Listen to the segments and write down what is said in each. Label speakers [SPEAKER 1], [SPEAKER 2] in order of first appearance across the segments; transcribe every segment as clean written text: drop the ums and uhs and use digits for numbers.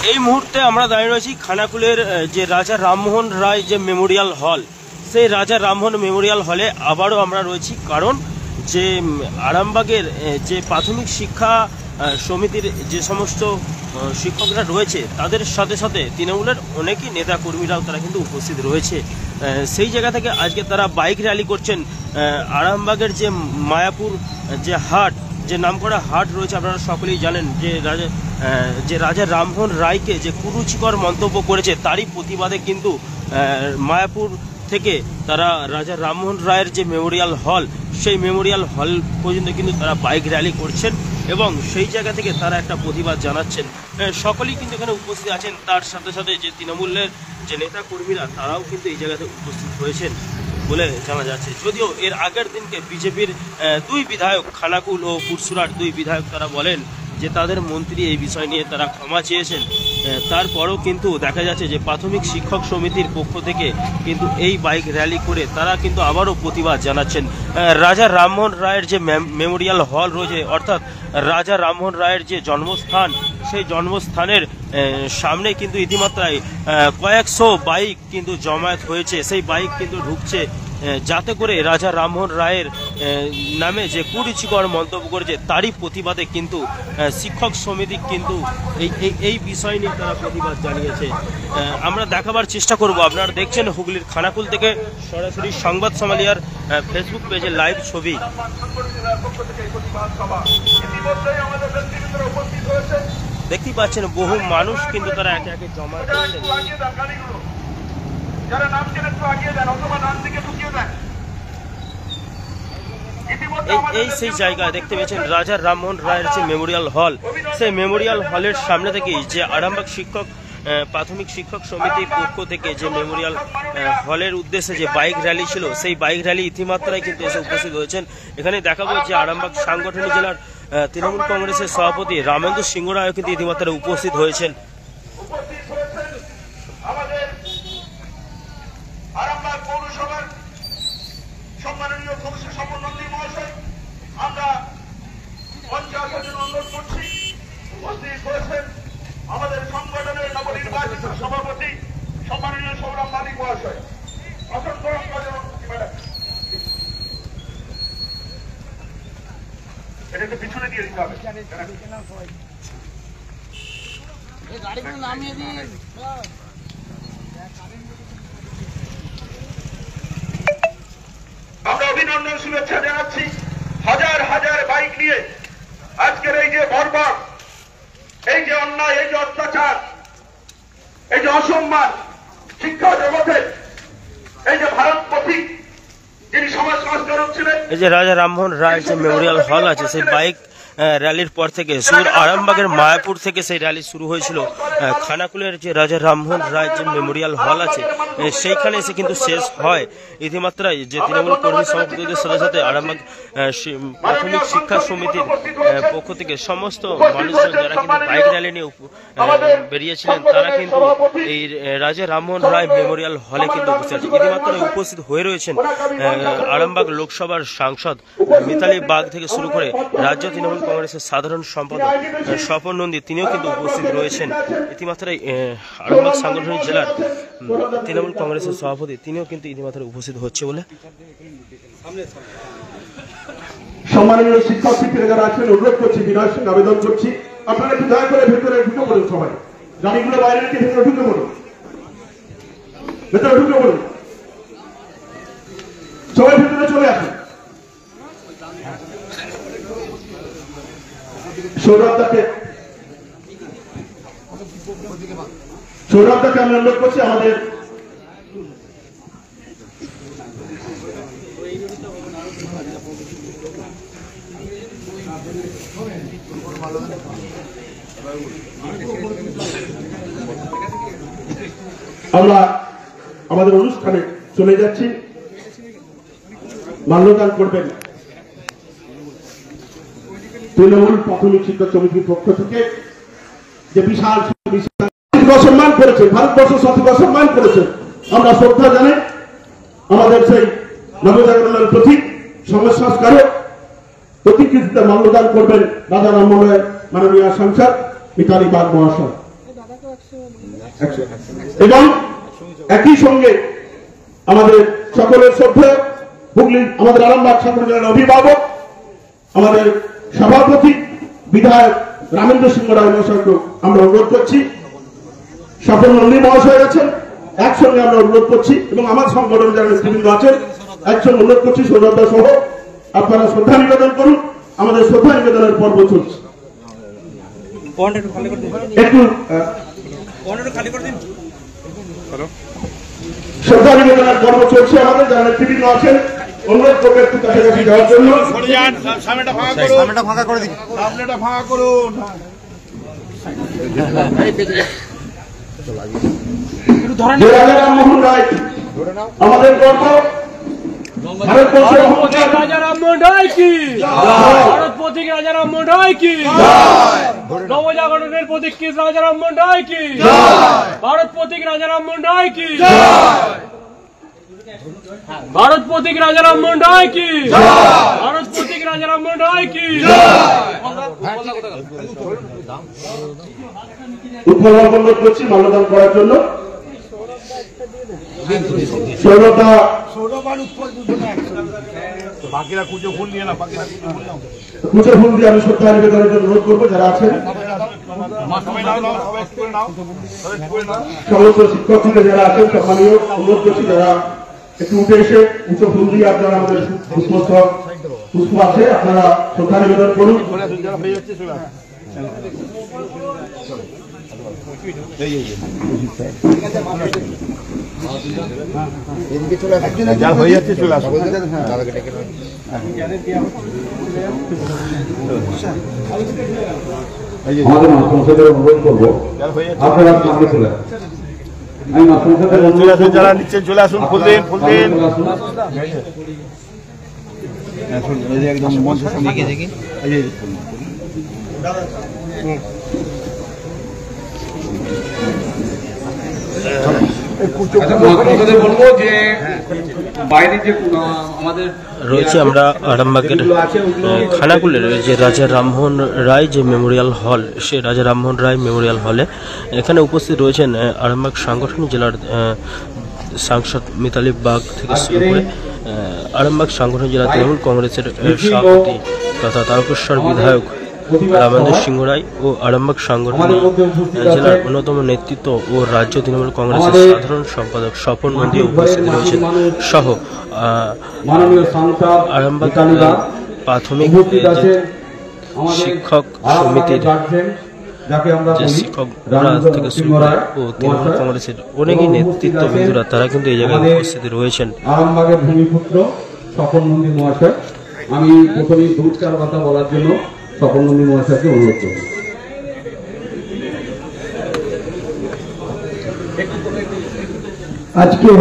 [SPEAKER 1] এই মুহূর্তে আমরা দাঁড়িয়ে রয়েছি খানাকুলের যে রাজা রামমোহন রায় যে মেমোরিয়াল হল, সেই রাজা রামমোহন মেমোরিয়াল হলে আবারও আমরা রয়েছি। কারণ যে আরামবাগের যে প্রাথমিক শিক্ষা সমিতির যে সমস্ত শিক্ষকরা রয়েছে তাদের সাথে সাথে তৃণমূলের অনেকই নেতা কর্মীরাও তারা কিন্তু উপস্থিত রয়েছে। সেই জায়গা থেকে আজকে তারা বাইক র্যালি করছেন। আরামবাগের যে মায়াপুর যে হাট, যে নামকরা হাট রয়েছে, আপনারা সকলেই জানেন যে রাজা রামমোহন রায়কে যে কুরুচিকর মন্তব্য করেছে তারই প্রতিবাদে কিন্তু মায়াপুর থেকে তারা রাজা রামমোহন রায়ের যে মেমোরিয়াল হল, সেই মেমোরিয়াল হল পর্যন্ত কিন্তু তারা বাইক র্যালি করছেন এবং সেই জায়গা থেকে তারা একটা প্রতিবাদ জানাচ্ছেন। সকলেই কিন্তু এখানে উপস্থিত আছেন। তার সাথে সাথে যে তৃণমূলের যে নেতা কর্মীরা তারাও কিন্তু এই জায়গাতে উপস্থিত হয়েছেন বলে জানা যাচ্ছে। যদিও এর আগের দিনকে বিজেপির দুই বিধায়ক, খানাকুল ও পুরসুরার দুই বিধায়ক, তারা বলেন যে তাদের মন্ত্রী এই বিষয় নিয়ে তারা ক্ষমা চেয়েছেন। তারপরও কিন্তু দেখা যাচ্ছে যে প্রাথমিক শিক্ষক সমিতির পক্ষ থেকে কিন্তু এই বাইক র্যালি করে তারা কিন্তু আবারও প্রতিবাদ জানাচ্ছেন। রাজা রামমোহন রায়ের যে মেমোরিয়াল হল রয়েছে, অর্থাৎ রাজা রামমোহন রায়ের যে জন্মস্থান, সেই জন্মস্থানের সামনে কিন্তু ইতিমাত্রায় কয়েকশো বাইক কিন্তু জমায়েত হয়েছে। সেই বাইক কিন্তু ঢুকছে যাতে করে রাজা রামমোহন রায়ের নামে যে কুরুচিকর মন্তব্য করেছে তারই প্রতিবাদে কিন্তু শিক্ষক সমিতি কিন্তু এই বিষয় নিয়ে তারা প্রতিবাদ জানিয়েছে। আমরা দেখাবার চেষ্টা করব। আপনারা দেখছেন হুগলির খানাকুল থেকে সরাসরি সংবাদ সমালিয়ার ফেসবুক পেজে লাইভ ছবি। দেখতেই পাচ্ছেন বহু মানুষ কিন্তু তারা একে একে জমা করছেন। এই সেই জায়গা দেখতে পেয়েছেন রাজা রামমোহন রায়ের যে মেমোরিয়াল হল, সেই মেমোরিয়াল হলের সামনে থেকেই যে আরামবাগ প্রাথমিক শিক্ষক সমিতির পক্ষ থেকে যে মেমোরিয়াল হলের উদ্দেশ্যে যে বাইক র্যালি ছিল, সেই বাইক র্যালি ইতিমাত্রায় কিন্তু এসে উপস্থিত হয়েছেন। এখানে দেখাবো যে আরামবাগ সাংগঠনিক জেলার তৃণমূল কংগ্রেসের সভাপতি রামেন্দু সিংহ রায় কিন্তু ইতিমাত্রায় উপস্থিত হয়েছেন।
[SPEAKER 2] আমাদের সংগঠনের নবনির্বাচিত সভাপতি সম্মাননীয় সৌরভ মালিক মহাশয়, অসংখ্য এটা একটু পিছনে দিয়ে দিতে হবে। আমরা অভিনন্দন শুভেচ্ছা জানাচ্ছি হাজার হাজার বাইক নিয়ে আজকের এই যে বর্বর, এই যে অন্যায়, এই যে অত্যাচার, এই যে অসম্মান শিক্ষা জগতের, এই যে ভারত পথিক যিনি সমাজ সংস্কারক ছিলেন,
[SPEAKER 1] এই যে রাজা রামমোহন রায় যে মেমোরিয়াল হল আছে, সেই বাইক র্যালির পর থেকে আরামবাগের মায়াপুর থেকে সেই র্যালি শুরু হয়েছিল। খানাকুলের যে রাজা রামমোহন রায় যে মেমোরিয়াল হল আছে সেইখানে এসে কিন্তু শেষ হয়। ইতিমাত্রায় যে তৃণমূল কর্মী সভাপতিদের সাথে সাথে আরামবাগ প্রাথমিক শিক্ষা সমিতির পক্ষ থেকে সমস্ত মানুষজন যারা কিন্তু বাইক র্যালি নিয়ে বেরিয়েছিলেন তারা কিন্তু এই রাজা রামমোহন রায় মেমোরিয়াল হলে কিন্তু উপস্থিত আছে। ইতিমাত্রায় উপস্থিত হয়ে রয়েছেন আরামবাগ লোকসভার সাংসদ মিতালি বাগ থেকে শুরু করে রাজ্য তৃণমূল কংগ্রেসের সাধারণ সম্পাদক স্বপন নন্দী, তিনিও কিন্তু উপস্থিত রয়েছেন। ইতিমাত্রায় আরামবাগ সাংগঠনিক জেলার তৃণমূল কংগ্রেসের সভাপতি, তিনিও কিন্তু ইতিমাত্রায় উপস্থিত হচ্ছে বলে
[SPEAKER 2] সম্মাননীয় শিক্ষক শিক্ষিকা যারা আছেন অনুরোধ করছি, বিনয়ের সঙ্গে আবেদন করছি, আপনারা একটু দয়া করে ভেতরে ঢুকে পড়ুন। সবাই গাড়িগুলো বাইরে রেখে ভেতরে ঢুকে পড়ুন, ভেতরে ঢুকে পড়ুন, সবাই ভেতরে চলে আসুন। সৌরভদাকে আমি অনুরোধ করছি আমাদের আমরা আমাদের অনুষ্ঠানে চলে যাচ্ছি। মাল্যদান করবেন তৃণমূল প্রাথমিক শিক্ষক সমিতির পক্ষ থেকে, যে বিশাল সম্মান করেছেন, ভারতবর্ষ সঠিক সম্মান করেছেন। আমরা শ্রদ্ধা জানাই আমাদের সেই নবজাগরণের প্রতীক সমাজ সংস্কারক প্রতিকৃতিতে মাল্যদান করবেন রাজা রামমোহন রায় মাননীয় সাংসদ মিতালি বাগ মহাশয়। এবং একই সঙ্গে আমাদের সকলের শ্রদ্ধা হুগলি আমাদের আরামবাগ ছাত্র জেলার অভিভাবক আমাদের সভাপতি বিধায়ক রামেন্দ্র সিংহ রায় মহাশয়কে আমরা অনুরোধ করছি, স্বপন নন্দী মহাশয় আছেন, একসঙ্গে আমরা অনুরোধ করছি এবং আমার সংগঠন যারা নেতৃবৃন্দ আছেন একসঙ্গে অনুরোধ করছি সৌরভদা সহ আপনারা শ্রদ্ধা নিবেদন করুন। আমাদের শ্রদ্ধা নিবেদনের পর্ব চলছে। একটু শ্রদ্ধা নিবেদনের পর্ব চলছে আমাদের যারা নেতৃবৃন্দ আছেন অনুরোধ করবে একটু কাছাকাছি যাওয়ার জন্য। রাজা রামমোহন রায় আমাদের গর্ব,
[SPEAKER 3] রাজা রামমোহন রায় কি, ভারত প্রতীক রাজা রামমোহন রায় কি, নবজাগরণের প্রতীক রাজা রামমোহন রায় কি, ভারত প্রতীক রাজা রামমোহন রায় কি, ভারত প্রতীক রাজা রামমোহন রায় কি, ভারত প্রতীক রাজা রামমোহন রায় কি।
[SPEAKER 2] অনুরোধ করছি মাল্যদান করার জন্য। কুচো ফুল দিয়ে আমি শ্রদ্ধা নিবেদনের জন্য অনুরোধ করবো যারা আছেন সমস্ত শিক্ষক থেকে যারা আছেন সম্মানীয় অনুরোধ করছি যারা একটু উঠে এসে উঁচু ফুল দিয়ে আপনারা আমাদের পুষ্প আছে আপনারা শ্রদ্ধা নিবেদন করুন। হয়ে যাচ্ছে চলে আসুন। আমাদের মাস্টারমশাইদের অনুরোধ করবো আপনারা সামনে চলে আসুন। আমি মাস্টারমশাইদের যারা নিচ্ছেন চলে আসুন, ফুল দিন ফুল দিন। একদম মঞ্চ দেখি
[SPEAKER 1] রয়েছে আমরা আরামবাগের খানাকুলের যে রাজা রামমোহন রায় যে মেমোরিয়াল হল, সে রাজা রামমোহন রায় মেমোরিয়াল হলে এখানে উপস্থিত রয়েছেন আরামবাগ সাংগঠনিক জেলার সাংসদ মিতালি বাগ থেকে শুরু করে আরামবাগ সাংগঠনিক জেলা তৃণমূল কংগ্রেসের সভাপতি তথা তারকেশ্বর বিধায়ক রামেন্দ্র সিংহ রায় ও আরামবাগ সাংগঠনিক জেলার অন্যতম নেতৃত্ব ও রাজ্য তৃণমূল কংগ্রেসের সাধারণ সম্পাদক স্বপন নন্দী উপস্থিত রয়েছেন সহ আরামবাগ প্রাথমিক শিক্ষক সমিতির যে শিক্ষকরা থেকে শুরু করে ও তৃণমূল কংগ্রেসের অনেকই নেতৃত্ববৃন্দরা তারা কিন্তু এই জায়গায় উপস্থিত রয়েছেন।
[SPEAKER 4] আরামবাগের ভূমিপুত্র স্বপন নন্দী মহাশয়, আমি প্রথমে দু চার কথা বলার জন্য স্বপন নন্দী মহাশয়কে অনুরোধ করব।
[SPEAKER 5] আজকে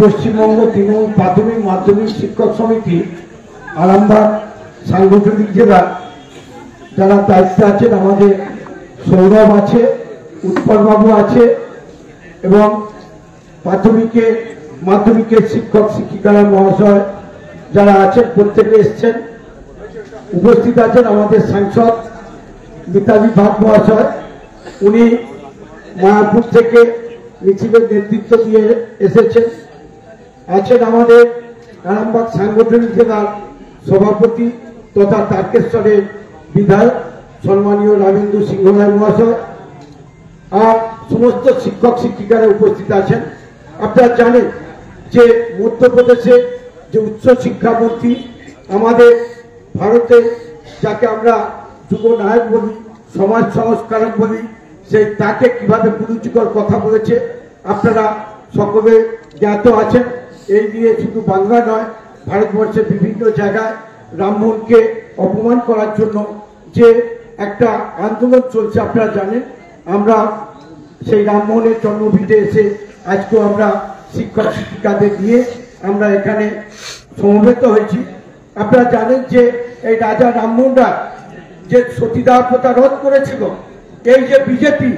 [SPEAKER 5] পশ্চিমবঙ্গ তৃণমূল প্রাথমিক মাধ্যমিক শিক্ষক সমিতি আরামবাগ সাংগঠনিক জেলা যারা দায়িত্বে আছেন, আমাদের সৌরভ আছে, উৎপলবাবু আছে এবং মাধ্যমিকের শিক্ষক শিক্ষিকারা মহাশয় যারা আছেন প্রত্যেকে এসছেন। উপস্থিত আছেন আমাদের সাংসদ মিতালি বাগ মহাশয়, উনি মায়াপুর থেকে মিছিলের নেতৃত্ব দিয়ে এসেছেন। আছেন আমাদের আরামবাগ সাংগঠনিক জেলার সভাপতি তথা তারকেশ্বরের বিধায়ক সম্মানীয় রামেন্দ্র সিংহ রায় মহাশয়, আর সমস্ত শিক্ষক শিক্ষিকারা উপস্থিত আছেন। আপনারা জানেন যে মধ্যপ্রদেশে যে উচ্চ শিক্ষামন্ত্রী আমাদের ভারতের, যাকে আমরা যুব নায়ক বলি, সমাজ সংস্কারক বলি, সেই তাকে কিভাবে কুরুচিকর কথা বলেছে আপনারা সকলে জ্ঞাত আছেন। এই নিয়ে শুধু বাংলা নয়, ভারতবর্ষের বিভিন্ন জায়গায় রামমোহনকে অপমান করার জন্য যে একটা আন্দোলন চলছে আপনারা জানেন। আমরা সেই রামমোহনের জন্মভিটে এসে আজকেও আমরা শিক্ষক শিক্ষিকাদের নিয়ে আমরা এখানে সমবেত হয়েছি। আপনারা জানেন যে এই রাজা রামমোহন রায় যে সতীদাহ প্রথা রোধ করেছিল, এই যে বিজেপি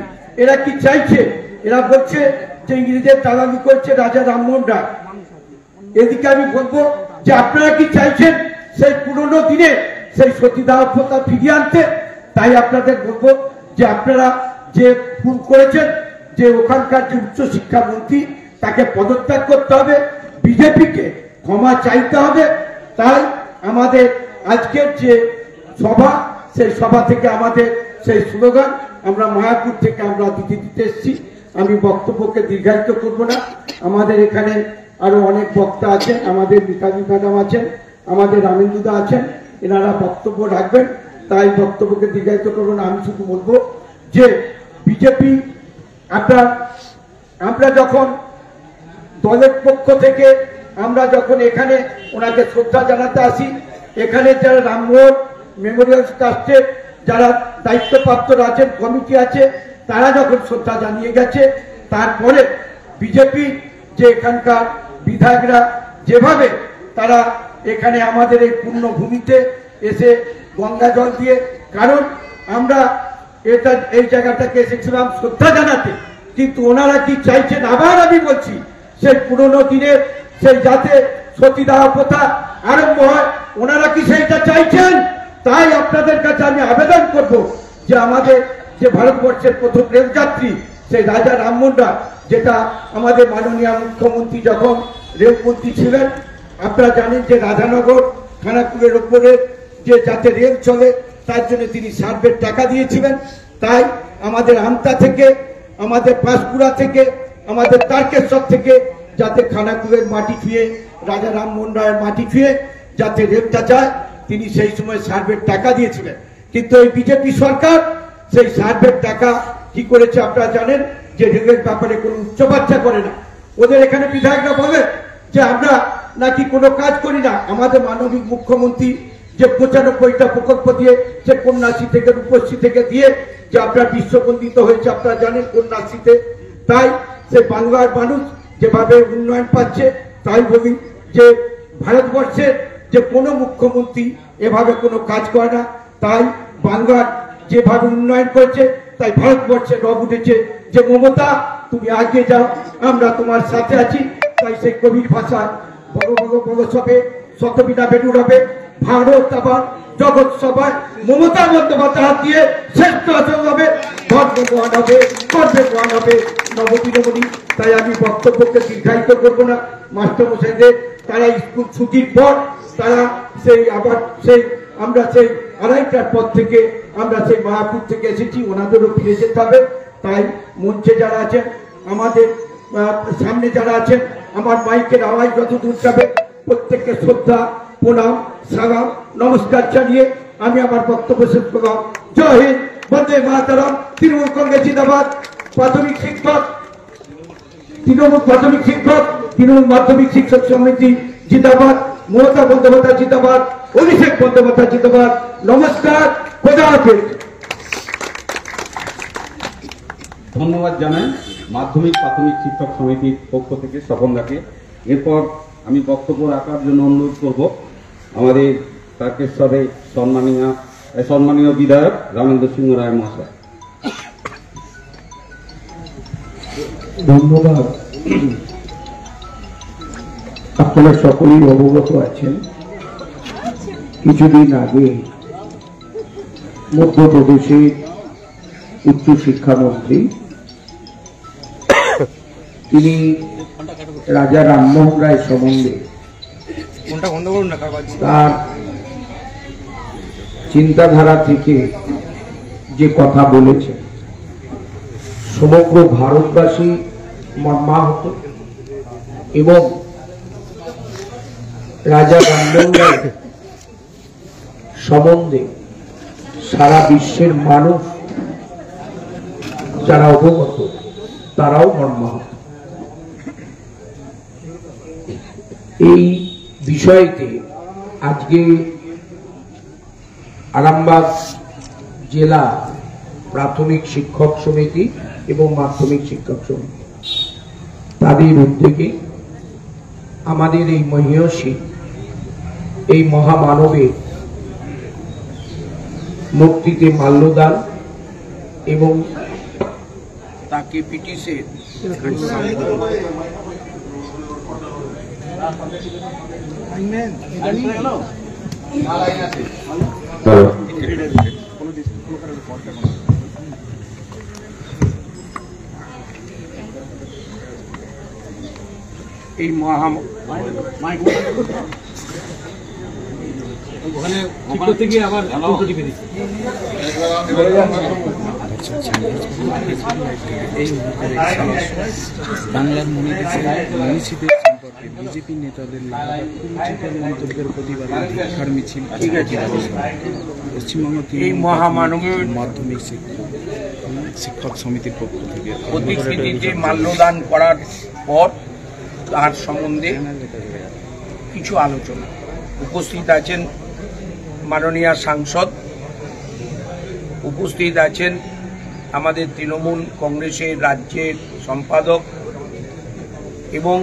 [SPEAKER 5] এরা কি চাইছে, এরা বলছে যে ইংরেজের দালালি করছে রাজা রামমোহন রায়। এদিকে আমি বলবো যে আপনারা কি চাইছেন সেই পুরনো দিনে সেই সতীদাহ প্রথা ফিরিয়ে আনতে। তাই আপনাদের বলবো যে আপনারা যে ভুল করেছেন, যে ওখানকার যে উচ্চশিক্ষামন্ত্রী তাকে পদত্যাগ করতে হবে, বিজেপিকে ক্ষমা চাইতে হবে। তাই আমাদের আজকের যে সভা, সেই সভা থেকে আমাদের সেই স্লোগান আমরা মায়াপুর থেকে আমরা দিতে এসেছি। আমি বক্তব্যকে দীর্ঘায়িত করব না। আমাদের এখানে আরো অনেক বক্তা আছেন, আমাদের মিতালি ম্যাডাম আছেন, আমাদের রামেন্দুদা আছেন, এনারা বক্তব্য রাখবেন। তাই বক্তব্যকে দীর্ঘায়িত করব না। আমি শুধু বলবো যে বিজেপি আমরা যখন দলের পক্ষ থেকে আমরা যখন এখানে ওনাকে শ্রদ্ধা জানাতে আসি, এখানে যারা রামমোহন মেমোরিয়াল ট্রাস্টের যারা দায়িত্বপ্রাপ্ত আছেন, কমিটি আছে, তারা যখন শ্রদ্ধা জানিয়ে গেছে, তারপরে বিজেপি যে এখানকার বিধায়করা যেভাবে তারা এখানে আমাদের এই পূর্ণভূমিতে এসে গঙ্গা জল দিয়ে, কারণ আমরা এই জায়গাটাকে এসেছিলাম শ্রদ্ধা জানাতে, কিন্তু ওনারা কি চাইছেন, আবার আমি বলছি, সেই পুরনো দিনের সেই যাতে সতীদাহ প্রথা আরম্ভ হয়, ওনারা কি সেইটা চাইছেন? তাই আপনাদের কাছে আমি আবেদন করব যে আমাদের যে ভারতবর্ষের প্রথম রেলযাত্রী সেই রাজা রামমোহন রায়, যেটা আমাদের মাননীয় মুখ্যমন্ত্রী যখন রেলমন্ত্রী ছিলেন, আপনারা জানেন যে রাধানগর খানাকুলের ওপরে যে যাতে রেল চলে তার জন্য তিনি সার্ভের টাকা দিয়েছিলেন। তাই আমাদের আমতা থেকে, আমাদের পাঁশকুড়া থেকে, আমাদের তারকেশ্বর থেকে যাতে খানাকুলের মাটি ছুঁয়ে, রাজা রামমোহন রায়ের মাটি ছুঁয়ে যাতে রেলটা যায়, তিনি সেই সময় সার্ভের টাকা দিয়েছিলেন। কিন্তু এই বিজেপি সরকার সেই সার্ভের টাকা কি করেছে আপনারা জানেন, যে রেলের ব্যাপারে কোনো উচ্চবাচ্চা করে না। ওদের এখানে বিধায়করা বলে যে আমরা নাকি কোনো কাজ করি না। আমাদের মাননীয় মুখ্যমন্ত্রী যে 95টা প্রকল্প দিয়ে, সে কন্যাশ্রী থেকে রূপশ্রী থেকে দিয়ে যে আপনার বিশ্ববন্দিত হয়েছে আপনারা জানেন কন্যাশ্রীতে। তাই সে বাংলার মানুষ যেভাবে উন্নয়ন পাচ্ছে, তাই বলি যে ভারতবর্ষের যে কোনো মুখ্যমন্ত্রী এভাবে কোনো কাজ করে না। তাই বাংলার যেভাবে উন্নয়ন করেছে, তাই ভারতবর্ষে রব উঠেছে যে মমতা তুমি আগে যাও, আমরা তোমার সাথে আছি। তাই সেই কবির ভাষায় বড় বড় বড় সবে শতবিনা বেরুর হবে, ভারত আবার জগৎ সভায় মমতা বন্দ্যোপাধ্যায় হাত দিয়ে শ্রেষ্ঠ আসন হবে, ধর্মবান হবে, কর্মবান হবে নবদিনমণি। তাই আমি বক্তব্যকে দীর্ঘায়িত করব না। মাস্টারমশাইদের তারা স্কুল ছুটির পর তারা সেই আবার সেই আমরা সেই 2:30টার পর থেকে আমরা সেই মায়াপুর থেকে এসেছি, ওনাদেরও ফিরে যেতে হবে। তাই মঞ্চে যারা আছেন, আমাদের সামনে যারা আছেন, আমার মাইকের আওয়াজ যত দূর যাবে প্রত্যেককে শ্রদ্ধা, প্রণাম, সালাম, নমস্কার জানিয়ে আমি আমার বক্তব্য শেষ করলাম। জয় হিন্দ, বন্দে মাতরম। তৃণমূল কংগ্রেস জিন্দাবাদ। প্রাথমিক শিক্ষক, তৃণমূল প্রাথমিক শিক্ষক, তৃণমূল মাধ্যমিক শিক্ষক সমিতি জিন্দাবাদ। মমতা বন্দ্যোপাধ্যায় জিন্দাবাদ। অভিষেক বন্দ্যোপাধ্যায় জিন্দাবাদ। নমস্কার, খোদা হাফেজ।
[SPEAKER 4] ধন্যবাদ জানাই মাধ্যমিক প্রাথমিক শিক্ষক সমিতির পক্ষ থেকে স্বপনদাকে। এরপর আমি বক্তব্য রাখার জন্য অনুরোধ করব আমাদের তারকেশ্বরের সম্মানীয় বিধায়ক রামেন্দ্র সিংহ রায় মহাশয়।
[SPEAKER 5] ধন্যবাদ। আপনারা সকলেই অবগত আছেন, কিছুদিন আগে মধ্যপ্রদেশের উচ্চশিক্ষামন্ত্রী তিনি রাজা রামমোহন রায় সম্বন্ধে তার চিন্তাধারা থেকে যে কথা বলেছেন, সমগ্র ভারতবাসী মর্মাহত এবং রাজা রামমোহন রায় সম্বন্ধে সারা বিশ্বের মানুষ যারা অবগত তারাও মর্মাহত। এই বিষয়তে আজকে আরামবাগ জেলা প্রাথমিক শিক্ষক সমিতি এবং মাধ্যমিক শিক্ষক সমিতি তাদের উদ্যোগে আমাদের এই মহীয়সী এই মহামানবের মূর্তিতে মাল্যদান এবং তাকে ব্রিটিশের
[SPEAKER 6] এই
[SPEAKER 7] বাংলার মনীষীদের সম্পর্কে বিজেপি নেতাদের কুরুচিকর মন্তব্যের প্রতিবাদে ধিক্কার মিছিল পশ্চিমবঙ্গ
[SPEAKER 6] এই মহামানবের
[SPEAKER 7] মাধ্যমিক শিক্ষক সমিতির পক্ষ থেকে
[SPEAKER 6] প্রতিকৃতিতে মাল্যদান করার পর তার সম্বন্ধে কিছু আলোচনা। উপস্থিত আছেন মাননীয় সাংসদ, উপস্থিত আছেন আমাদের তৃণমূল কংগ্রেসের রাজ্যের সম্পাদক এবং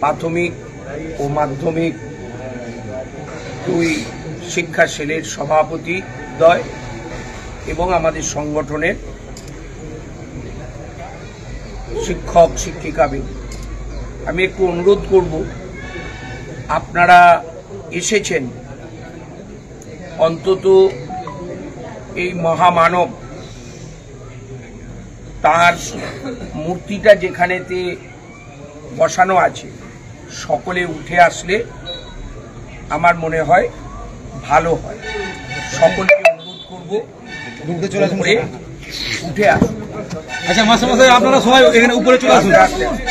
[SPEAKER 6] প্রাথমিক ও মাধ্যমিক দুই শিক্ষা সেলের সভাপতি দ্বয় এবং আমাদের সংগঠনের শিক্ষক শিক্ষিকাবৃন্দ। আমি একটু অনুরোধ করব, আপনারা এসেছেন অন্তত এই মহামানব তার মূর্তিটা যেখানেতে বসানো আছে সকলে উঠে আসলে আমার মনে হয় ভালো হয়। সকলকে অনুরোধ করব উঠে আসুন।
[SPEAKER 8] আচ্ছা মাস্টারমশাই, আপনারা সবাই এখানে উপরে চলে আসুন।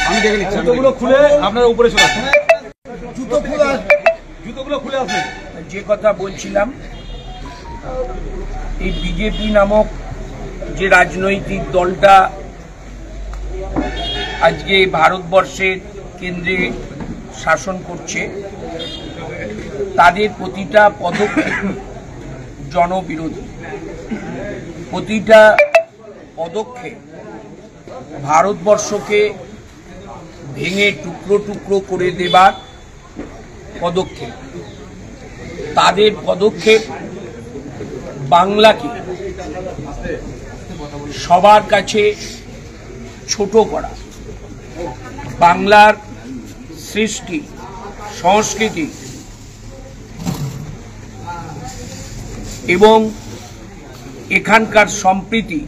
[SPEAKER 8] আমি দেখে নিচ্ছি, জুতোগুলো খুলে আপনারা উপরে চলে আসুন। জুতোগুলো খুলে আসুন।
[SPEAKER 6] যে কথা বলছিলাম, এই বিজেপি নামক যে রাজনৈতিক দলটা আজকে ভারতবর্ষের কেন্দ্রে শাসন করছে, তাদের প্রতিটা পদক্ষেপ জনবিরোধী। প্রতিটা পদক্ষেপ ভারতবর্ষকে ভেঙে টুকরো টুকরো করে দেবার পদক্ষেপ। তাদের পদক্ষেপ বাংলাকে সবার কাছে ছোট করা, বাংলার সৃষ্টি সংস্কৃতি এবং এখানকার সম্প্রীতি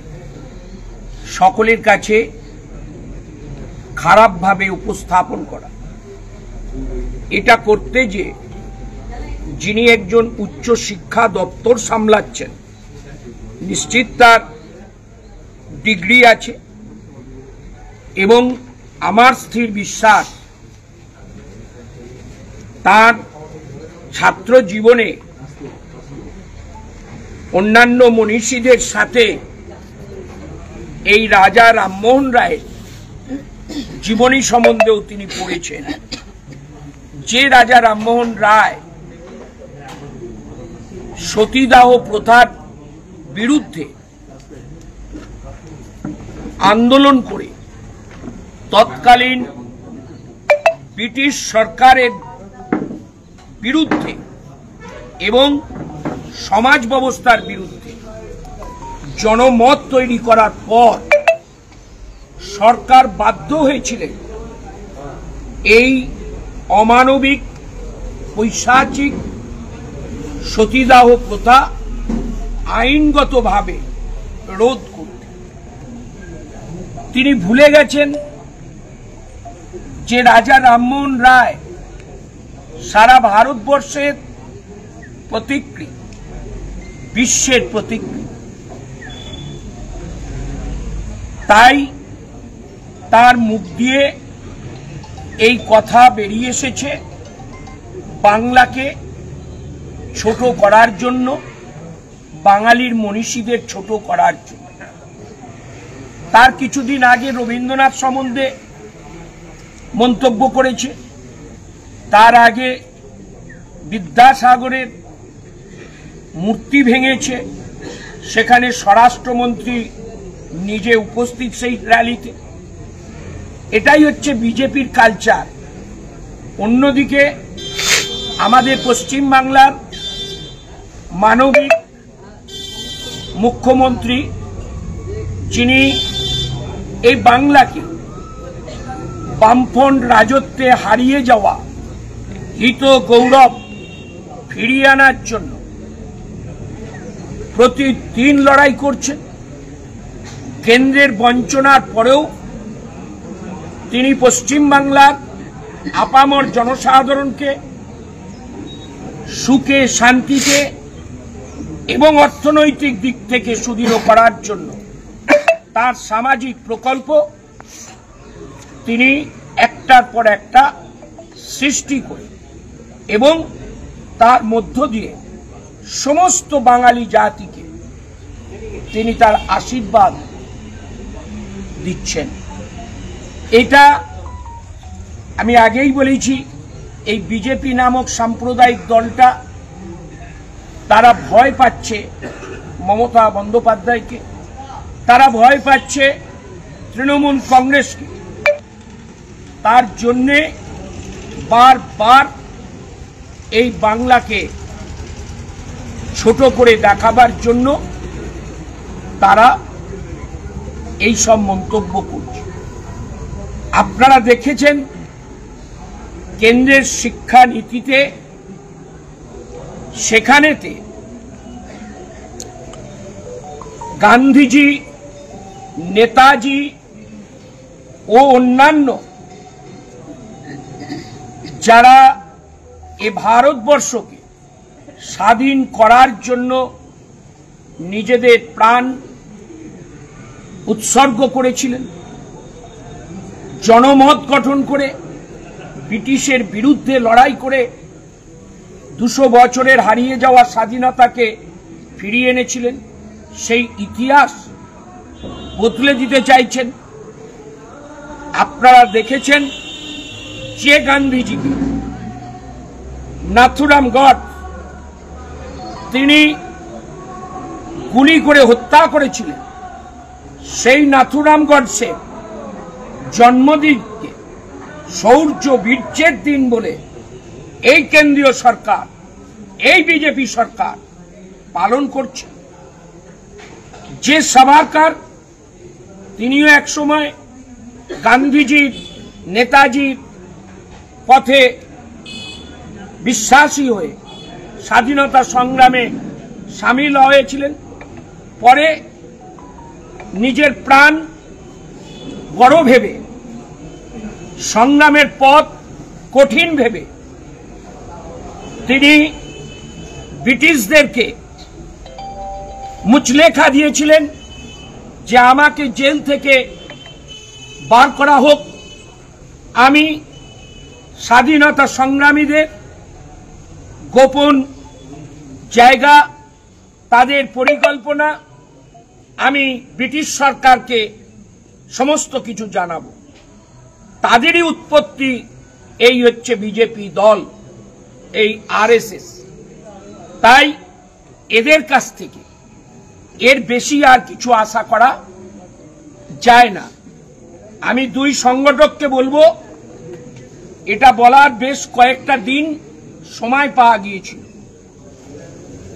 [SPEAKER 6] সকলের কাছে খারাপভাবে উপস্থাপন করা। এটা করতে যে যিনি একজন উচ্চ শিক্ষা দপ্তর সামলাচ্ছেন, নিশ্চিত তার ডিগ্রি আছে এবং আমার স্থির বিশ্বাস তার ছাত্র জীবনে অন্যান্য মনীষীদের সাথে এই রাজা রামমোহন রায়ের জীবনী সম্বন্ধেও তিনি পড়েছেন। যে রাজা রামমোহন রায় সতীদাহ প্রথার বিরুদ্ধে আন্দোলন করে তৎকালীন ব্রিটিশ সরকারের বিরুদ্ধে এবং সমাজ ব্যবস্থার বিরুদ্ধে জনমত তৈরি করার পর সরকার বাধ্য হয়েছিলেন এই অমানবিক পৈশাচিক সতীদাহ প্রথা আইনগতভাবে রোধ করতে। তিনি ভুলে গেছেন যে রাজা রামমোহন রায় সারা ভারতবর্ষের প্রতিকৃতি, বিশ্বের প্রতিকৃতি। তাই তার মুখ দিয়ে এই কথা বেরিয়ে এসেছে বাংলাকে ছোট করার জন্য, বাঙালির মনীষীদের ছোট করার জন্য। তার কিছুদিন আগে রবীন্দ্রনাথ সম্বন্ধে মন্তব্য করেছে, তার আগে বিদ্যাসাগরের মূর্তি ভেঙেছে, সেখানে স্বরাষ্ট্রমন্ত্রী নিজে উপস্থিত সেই র্যালিতে। এটাই হচ্ছে বিজেপির কালচার। অন্যদিকে আমাদের পশ্চিম বাংলার মানবিক মুখ্যমন্ত্রী, যিনি এই বাংলাকে বামফ্রন্ট রাজত্বে হারিয়ে যাওয়া হিত গৌরব ফিরিয়ে আনার জন্য প্রতিদিন লড়াই করছেন। কেন্দ্রের বঞ্চনার পরেও তিনি পশ্চিম বাংলার আপামর জনসাধারণকে সুখে শান্তিতে এবং অর্থনৈতিক দিক থেকে সুদৃঢ় করার জন্য তার সামাজিক প্রকল্প তিনি একটার পর একটা সৃষ্টি করে এবং তার মধ্য দিয়ে সমস্ত বাঙালি জাতিকে তিনি তার আশীর্বাদ দিচ্ছেন। এটা আমি আগেই বলেছি, এই বিজেপি নামক সাম্প্রদায়িক দলটা তারা ভয় পাচ্ছে মমতা বন্দ্যোপাধ্যায়কে, তারা ভয় পাচ্ছে তৃণমূল কংগ্রেসকে। তার জন্যে বারবার এই বাংলাকে ছোট করে দেখাবার জন্য তারা এই সব মন্তব্য করছে। আপনারা দেখেছেন কেন্দ্রের শিক্ষা নীতিতে, সেখানেতে গান্ধীজি, নেতাজি ও অন্যান্য যারা এ ভারতবর্ষকে স্বাধীন করার জন্য নিজেদের প্রাণ উৎসর্গ করেছিলেন, জনমত গঠন করে ব্রিটিশের বিরুদ্ধে লড়াই করে 200 বছরের হারিয়ে যাওয়া স্বাধীনতাকে ফিরিয়ে এনেছিলেন, সেই ইতিহাস বদলে দিতে চাইছেন। আপনারা দেখেছেন যে গান্ধীজিকে নাথুরাম গড তিনি গুলি করে হত্যা করেছিলেন, সেই নাথুরাম গডসে জন্মদিনকে শৌর্য বীর্যের দিন বলে এই কেন্দ্রীয় সরকার, এই বিজেপি সরকার পালন করছে। যে সাভারকার তিনিও একসময় গান্ধীজির, নেতাজির পথে বিশ্বাসী হয়ে স্বাধীনতা সংগ্রামে সামিল হয়েছিলেন, পরে নিজের প্রাণ বড় ভেবে, সংগ্রামের পথ কঠিন ভেবে তিনি ব্রিটিশদেরকে মুচলেখা দিয়েছিলেন যে আমাকে জেল থেকে বার করা হোক, আমি স্বাধীনতা সংগ্রামীদের গোপন জায়গা, তাদের পরিকল্পনা আমি ব্রিটিশ সরকারকে সমস্ত কিছু জানাবো। তাদেরই উৎপত্তি এই হচ্ছে বিজেপি দল, এই আরএসএস। তাই এদের কাছ থেকে এর বেশি আর কিছু আশা করা যায় না। আমি দুই সংগঠককে বলবো, এটা বলার বেশ কয়েকটা দিন সময় পাওয়া গিয়েছিল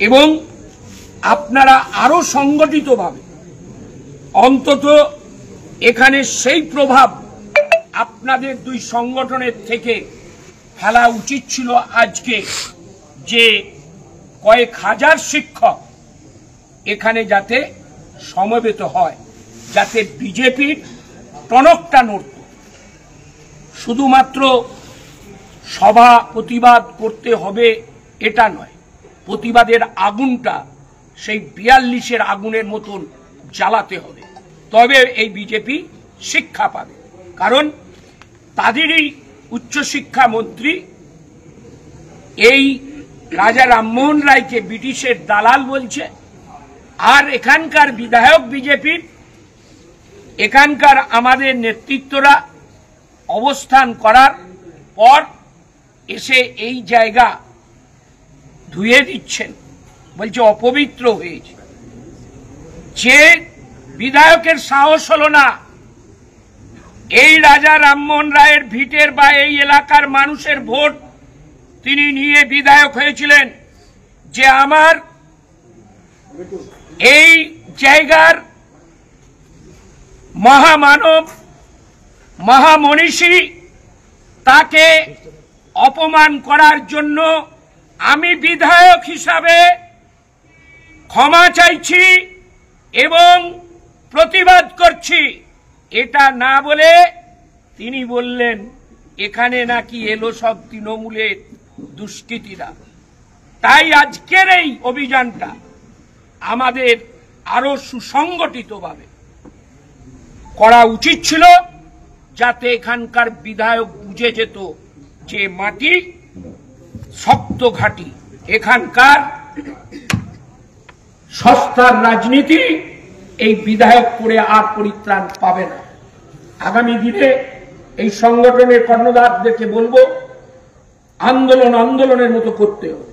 [SPEAKER 6] এবং আপনারা আরো সংগঠিতভাবে অন্তত এখানে সেই প্রভাব আপনাদের দুই সংগঠনের থেকে ফেলা উচিত ছিল আজকে, যে কয়েক হাজার শিক্ষক এখানে যাতে সমবেত হয়, যাতে বিজেপির টনকটা নড়ত। শুধুমাত্র সভা প্রতিবাদ করতে হবে এটা নয়, প্রতিবাদের আগুনটা সেই 42-এর আগুনের মতন জ্বালাতে হবে, তবে এই বিজেপি শিক্ষা পাবে। কারণ তাদেরই উচ্চশিক্ষা মন্ত্রী এই রাজা রামমোহন রায়কে ব্রিটিশের দালাল বলছে, আর এখানকার বিধায়ক বিজেপির, এখানকার আমাদের নেতৃত্বরা অবস্থান করার পর এসে এই জায়গা ধুয়ে দিচ্ছেন, বলছে অপবিত্র হয়েছে। যে বিধায়কের সাহস হলো না এই রাজা রামমোহন রায়ের ভিটের বা এই এলাকার মানুষের ভোট তিনি নিয়ে বিধায়ক হয়েছিলেন, যে আমার এই জায়গার মহামানব, মহামনীষী, তাকে অপমান করার জন্য আমি বিধায়ক হিসাবে ক্ষমা চাইছি এবং প্রতিবাদ করছি, এটা না বলে তিনি বললেন এখানে নাকি এলো সব তৃণমূলের দুষ্কৃতীরা। তাই আজকের এই অভিযানটা আমাদের আরো সুসংগঠিতভাবে করা উচিত ছিল, যাতে এখানকার বিধায়ক বুঝে যেত যে মাটি শক্ত ঘাঁটি, এখানকার সস্তার রাজনীতি এই বিধায়ক করে আর পরিত্রাণ পাবে না। আগামী দিনে এই সংগঠনের কর্ণধারদেরকে বলবো, আন্দোলনের মতো করতে হবে।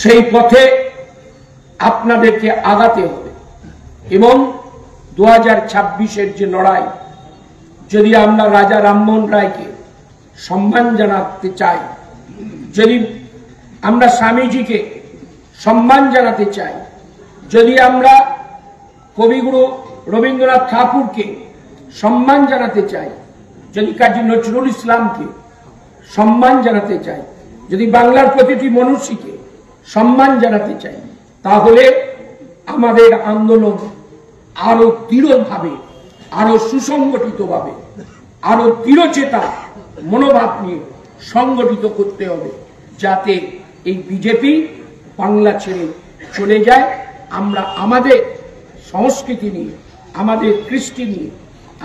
[SPEAKER 6] সেই পথে আপনাদেরকে আগাতে হবে এবং 2026-এর যে লড়াই, যদি আমরা রাজা রামমোহন রায়কে সম্মান জানাতে চাই, যদি আমরা স্বামীজিকে সম্মান জানাতে চাই, যদি আমরা কবিগুরু রবীন্দ্রনাথ ঠাকুরকে সম্মান জানাতে চাই, যদি কাজী নজরুল ইসলামকে সম্মান জানাতে চাই, যদি বাংলার প্রতিটি মনীষীকে সম্মান জানাতে চাই, তাহলে আমাদের আন্দোলন আরো দৃঢ়ভাবে, আরো সুসংগঠিতভাবে, আরো দৃঢ়চেতা মনোভাব নিয়ে সংগঠিত করতে হবে, যাতে এই বিজেপি বাংলা ছেড়ে চলে যায়। আমরা আমাদের সংস্কৃতি নিয়ে, আমাদের কৃষ্টি নিয়ে,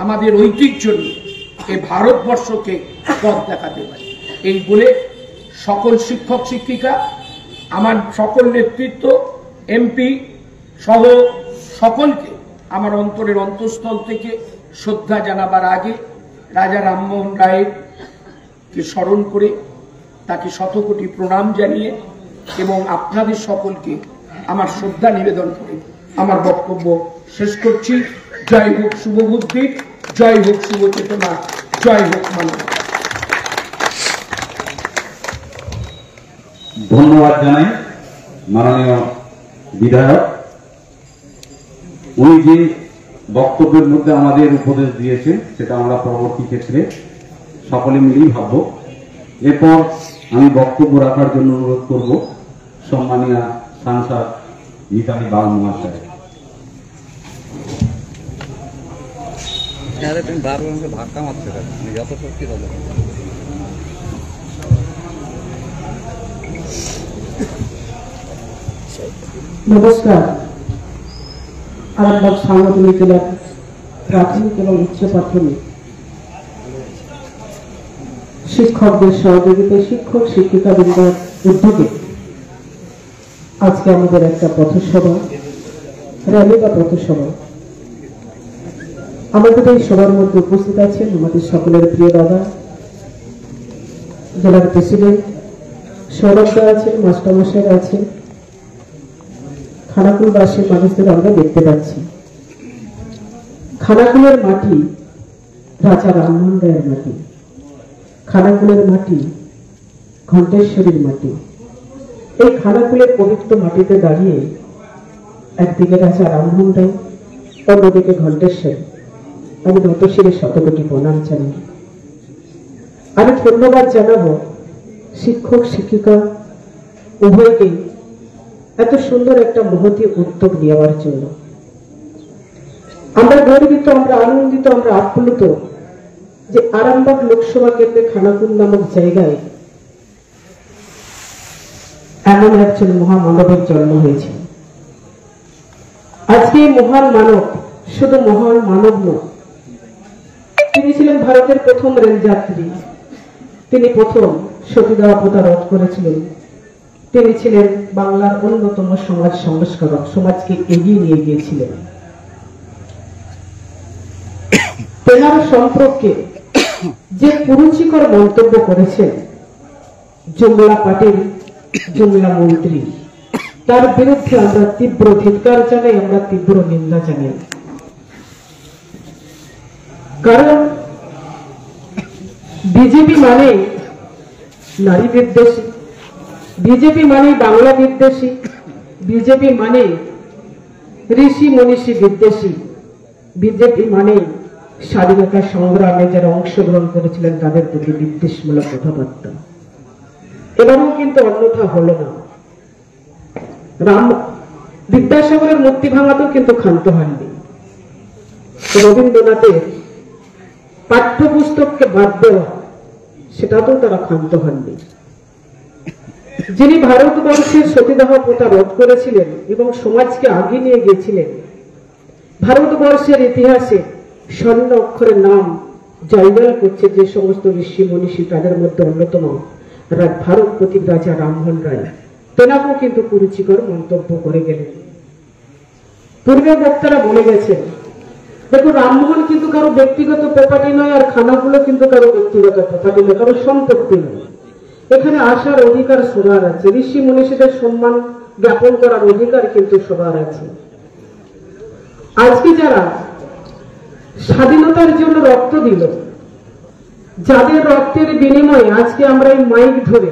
[SPEAKER 6] আমাদের ঐতিহ্য নিয়ে এই ভারতবর্ষকে পথ দেখাতে পারি। এই বলে সকল শিক্ষক শিক্ষিকা, আমার সকল নেতৃত্ব, এমপি সহ সকলকে আমার অন্তরের অন্তঃস্থল থেকে শ্রদ্ধা জানাবার আগে রাজা রামমোহন রায়কে স্মরণ করে তাকে শতকোটি প্রণাম জানিয়ে এবং আপনাদের সকলকে আমার শ্রদ্ধা নিবেদন করে আমার বক্তব্য শেষ করছি। জয় হোক শুভবুদ্ধি, জয় হোক শুভ চেতনা, জয় হোক মানবতা।
[SPEAKER 4] ধন্যবাদ জানাই মাননীয় বিধায়ক। উনি যে বক্তব্যের মধ্যে আমাদের উপদেশ দিয়েছেন সেটা আমরা পরবর্তী ক্ষেত্রে সকলে মিলেই ভাবব। এরপর আমি বক্তব্য রাখার জন্য অনুরোধ করব সম্মানীয় সাংসদ মিতালি বাগ মহাশয়।
[SPEAKER 8] তুমি বারবার ধাক্কা মারতে যত শক্তি তত।
[SPEAKER 9] নমস্কার। আরামবাগ সাংগঠনিক জেলার প্রাথমিক এবং উচ্চ প্রাথমিক শিক্ষকদের সহযোগিতায় শিক্ষক শিক্ষিকাবৃন্দের উদ্যোগে আজকে আমাদের একটা পথসভা, র্যালি বা পথসভা। আমাদের এই সভার মধ্যে উপস্থিত আছেন আমাদের সকলের প্রিয় দাদা জেলার প্রেসিডেন্ট সৌরভদা আছেন, মাস্টারমশাই আছেন, খানাকুলবাসীর মানুষদের আমরা দেখতে পাচ্ছি। খানাকুলের মাটি রাজা রামমোহন রায়ের মাটি, খানাকুলের মাটি ঘণ্টেশ্বরীর মাটি। এই খানাকুলের পবিত্র মাটিতে দাঁড়িয়ে একদিকে রাজা রামমোহন রায়, অন্যদিকে ঘণ্টেশ্বরী, আমি নতশিরে শতকোটি প্রণাম জানাই। আমি ধন্যবাদ জানাবো শিক্ষক শিক্ষিকা উভয়কে এত সুন্দর একটা মহতী উদ্যোগ নেওয়ার জন্য। আমরা গর্বিত, আমরা আনন্দিত, আমরা আপ্লুত যে আরামবাগ লোকসভা কেন্দ্রে খানাকুল নামক জায়গায় এমন একজন মহামানবের জন্ম হয়েছে। আজকে মহান মানব শুধু মহান মানব নয়, তিনি ছিলেন ভারতের প্রথম রেল যাত্রী, তিনি প্রথম সতীদাহ প্রথা রোধ করেছিলেন, তিনি ছিলেন বাংলার অন্যতম সমাজ সংস্কারক, সমাজকে এগিয়ে নিয়ে গিয়েছিলেন। তেনার সম্পর্কে যে কুরুচিকর মন্তব্য করেছেন জুমলা পার্টির জুমলা মন্ত্রী, তার বিরুদ্ধে আমরা তীব্র ধিক্কার জানাই, আমরা তীব্র নিন্দা জানাই। কারণ বিজেপি মানে নারী বিদ্বেষী, বিজেপি মানে বাংলা বিদ্বেষী, বিজেপি মানে ঋষি মনীষী বিদ্বেষী, বিজেপি মানে স্বাধীনতা সংগ্রামে যারা অংশগ্রহণ করেছিলেন তাদের প্রতি বিদ্বেষমূলক কথাবার্তা। এবারেও কিন্তু অন্যথা হলো না। বিদ্যাসাগরের মূর্তি ভাঙাতেও কিন্তু ক্ষান্ত হয়নি। রবীন্দ্রনাথের পাঠ্যপুস্তককে বাদ দেওয়া, সেটাতেও তারা ক্ষান্ত হননি। যিনি ভারতবর্ষের সতীদাহ প্রথা রোধ করেছিলেন এবং সমাজকে আগিয়ে নিয়ে গিয়েছিলেন, ভারতবর্ষের ইতিহাসে স্বর্ণ অক্ষরের নাম জয়গাল করছে যে সমস্ত ঋষি মনীষী, তাদের মধ্যে অন্যতম ভারত প্রতীক রাজা রামমোহন রায়। তেনাকেও কিন্তু কুরুচিকর মন্তব্য করে গেলেন। পূর্বে বক্তারা বলে গেছেন, দেখো রামমোহন কিন্তু কারো ব্যক্তিগত প্রপার্টি নয়, আর খানাগুলো কিন্তু কারো ব্যক্তিগত প্রপার্টি নয়, কারো সম্পত্তি নয়। এখানে আসার অধিকার সবার আছে, ঋষি মনীষীদের সম্মান জ্ঞাপন করার অধিকার কিন্তু সবার আছে। আজকে যারা স্বাধীনতার জন্য রক্ত দিল, যাদের রক্তের বিনিময়ে আজকে আমরা এই মাইক ধরে